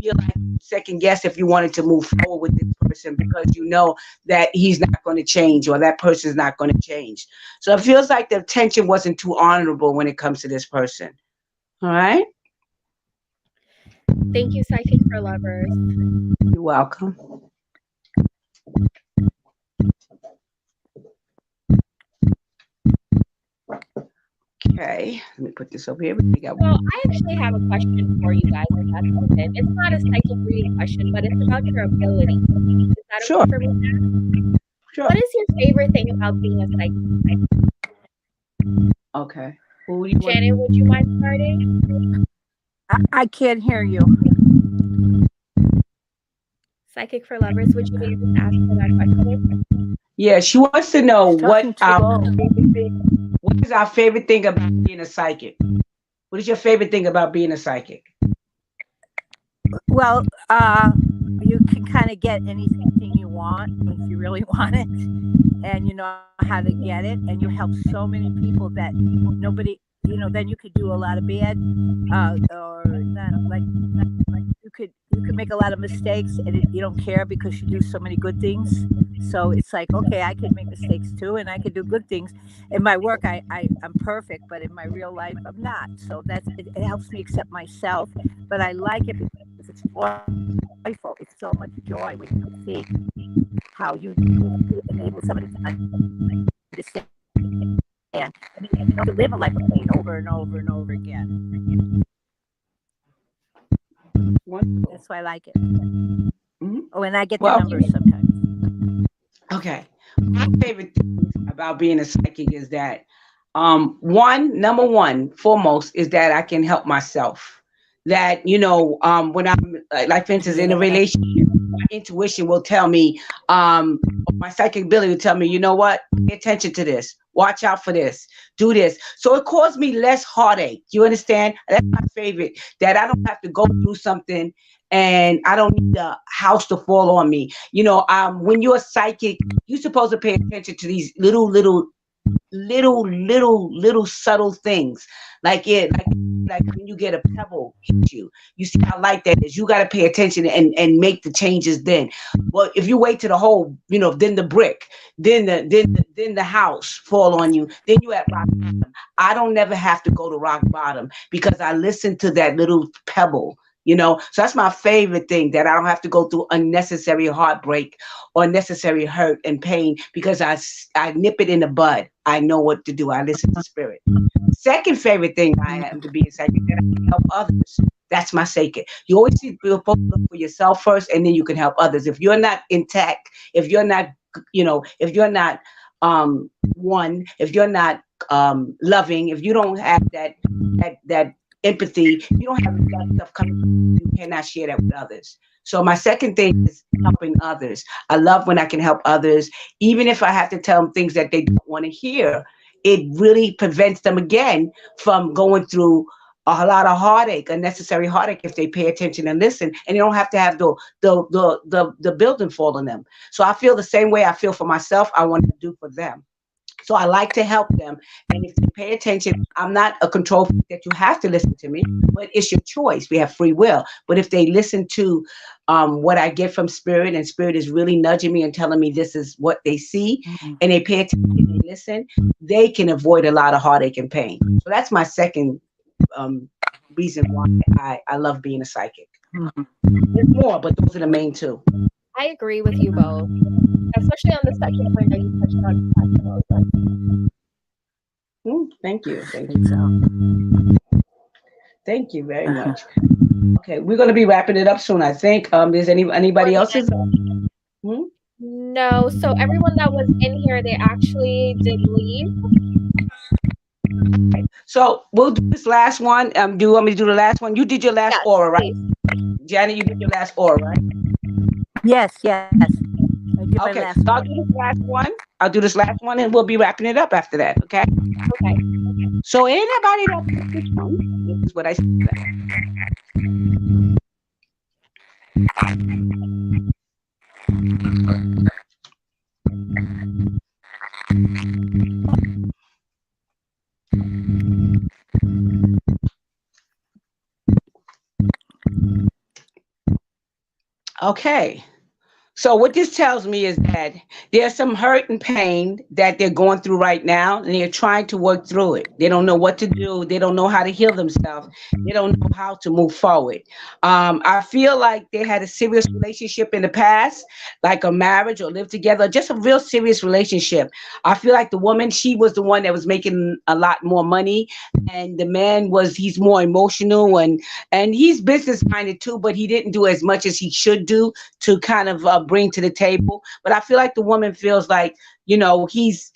[SPEAKER 2] feel like second guess if you wanted to move forward with this person because you know that he's not going to change or that person's not going to change. So it feels like the tension wasn't too honorable when it comes to this person. All right.
[SPEAKER 1] Thank you, Psychic for Lovers.
[SPEAKER 2] You're welcome. Okay, let me put this over here.
[SPEAKER 1] So I actually have a question for you guys, if that's open. It's not a psychic reading question, but it's about your ability. Is that
[SPEAKER 2] Sure.
[SPEAKER 1] okay for me to ask?
[SPEAKER 2] Sure.
[SPEAKER 1] What is your favorite thing about being a psychic?
[SPEAKER 2] Okay.
[SPEAKER 1] Janet, would you mind starting?
[SPEAKER 3] I can't hear you.
[SPEAKER 1] Psychic for Lovers, would you be able to ask her that question?
[SPEAKER 2] Yeah, she wants to know what is our favorite thing about being a psychic. What is your favorite thing about being a psychic?
[SPEAKER 3] Well, you can kind of get anything you want if you really want it, and you know how to get it, and you help so many people that nobody, then you could do a lot of bad, or not like you could make a lot of mistakes, and you don't care because you do so many good things. So it's like, okay, I could make mistakes too, and I could do good things. In my work, I'm perfect, but in my real life, I'm not. So it helps me accept myself. But I like it because it's joyful. It's so much joy when you see how you enable somebody to understand and to live a life of pain over and over and over again.
[SPEAKER 2] Wonderful.
[SPEAKER 3] That's why I like it.
[SPEAKER 2] Mm-hmm.
[SPEAKER 3] Oh, and I get the numbers sometimes.
[SPEAKER 2] Okay. My favorite thing about being a psychic is that number one, foremost, is that I can help myself. That, when I'm like, for instance, in a relationship, my intuition will tell me, my psychic ability will tell me, you know what, pay attention to this, watch out for this, do this. So it caused me less heartache. You understand? That's my favorite, that I don't have to go through something and I don't need the house to fall on me. When you're a psychic, you're supposed to pay attention to these little little subtle things, like when you get a pebble hit you. You see how light that is. You got to pay attention and make the changes. Then, well, if you wait to the whole, then the brick, then the house fall on you. Then you at rock bottom. I don't never have to go to rock bottom because I listen to that little pebble. So that's my favorite thing, that I don't have to go through unnecessary heartbreak or necessary hurt and pain, because I nip it in the bud. I know what to do. I listen to spirit. Second favorite thing I am to be a psychic, that I can help others. That's my secret. You always see, you're supposed to look for yourself first, and then you can help others. If you're not intact, if you're not, if you're not one, if you're not loving, if you don't have that empathy, you don't have that stuff coming, you cannot share that with others. So my second thing is helping others. I love when I can help others, even if I have to tell them things that they don't want to hear. It really prevents them again from going through a lot of heartache, unnecessary heartache, if they pay attention and listen, and you don't have to have the building fall on them. So I feel the same way I feel for myself, I want to do for them. So I like to help them. And if they pay attention, I'm not a control freak that you have to listen to me, but it's your choice. We have free will. But if they listen to what I get from spirit, and spirit is really nudging me and telling me this is what they see, and they pay attention and they listen, they can avoid a lot of heartache and pain. So that's my second reason why I love being a psychic. There's more, but those are the main two.
[SPEAKER 1] I agree with you both, especially on the second point that you touched on, Pastor Moses.
[SPEAKER 2] Thank you. Thank you. Thank you very much. Okay, we're going to be wrapping it up soon, I think. Is anybody else's?
[SPEAKER 1] No, so everyone that was in here, they actually did leave.
[SPEAKER 2] So we'll do this last one. Do you want me to do the last one? You did your last aura, right?
[SPEAKER 1] Please.
[SPEAKER 2] Janet, you did your last aura, right?
[SPEAKER 3] Yes.
[SPEAKER 2] Okay, so I'll do this last one. I'll do this last one, and we'll be wrapping it up after that. Okay.
[SPEAKER 1] Okay.
[SPEAKER 2] So anybody that this one, this is what I said. Okay. So what this tells me is that there's some hurt and pain that they're going through right now, and they're trying to work through it. They don't know what to do. They don't know how to heal themselves. They don't know how to move forward. I feel like they had a serious relationship in the past, like a marriage or lived together, just a real serious relationship. I feel like the woman, she was the one that was making a lot more money, and the man he's more emotional, and he's business minded too, but he didn't do as much as he should do to kind of bring to the table. But I feel like the woman feels like, he's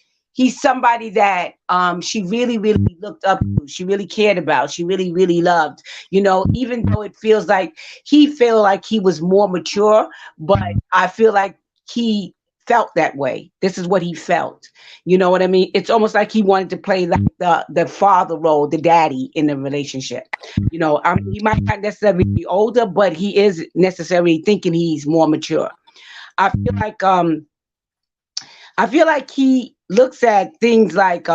[SPEAKER 2] somebody that she really looked up to, she really cared about, she really loved, even though it feels like he was more mature, but I feel like he felt that way. This is what he felt. You know what I mean? It's almost like he wanted to play like the father role, the daddy in the relationship. He might not necessarily be older, but he is necessarily thinking he's more mature. I feel like he looks at things like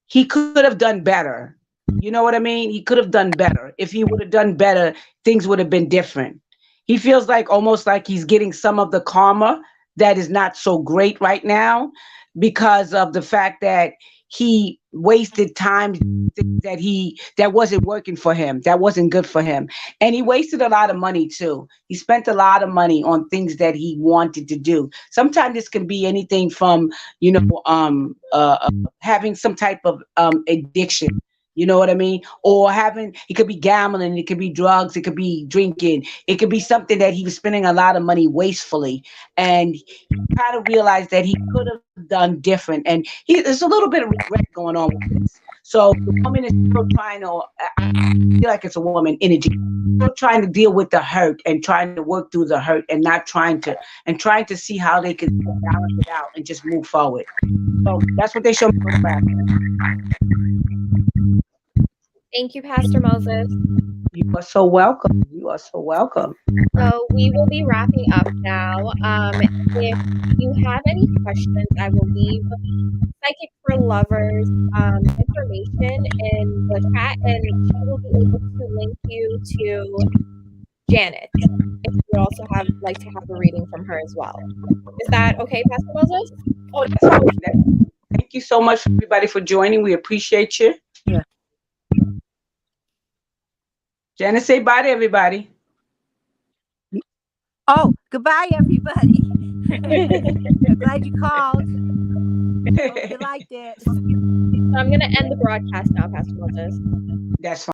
[SPEAKER 2] he could have done better. You know what I mean? He could have done better. If he would have done better, things would have been different. He feels like almost like he's getting some of the karma that is not so great right now, because of the fact that he wasted time that wasn't working for him, that wasn't good for him. And he wasted a lot of money too. He spent a lot of money on things that he wanted to do. Sometimes this can be anything from, having some type of addiction. You know what I mean? Or it could be gambling, it could be drugs, it could be drinking, it could be something that he was spending a lot of money wastefully. And he kind of realized that he could have done different. And there's a little bit of regret going on with this. So the woman is still trying to, I feel like it's a woman energy, still trying to deal with the hurt and trying to work through the hurt, and not trying to see how they can balance it out and just move forward. So that's what they show me.
[SPEAKER 1] Thank you, Pastor Moses.
[SPEAKER 2] You are so welcome. You are so welcome.
[SPEAKER 1] So we will be wrapping up now. If you have any questions, I will leave Psychic for Lovers information in the chat, and she will be able to link you to Janet if you also have like to have a reading from her as well. Is that okay, Pastor Moses?
[SPEAKER 2] Oh, that's all. Thank you so much, everybody, for joining. We appreciate you.
[SPEAKER 3] Yeah.
[SPEAKER 2] Janice, say bye to everybody.
[SPEAKER 3] Oh, goodbye, everybody. I'm glad you called. Hope you liked it.
[SPEAKER 1] So I'm going to end the broadcast now, Pastor Moses.
[SPEAKER 2] That's fine.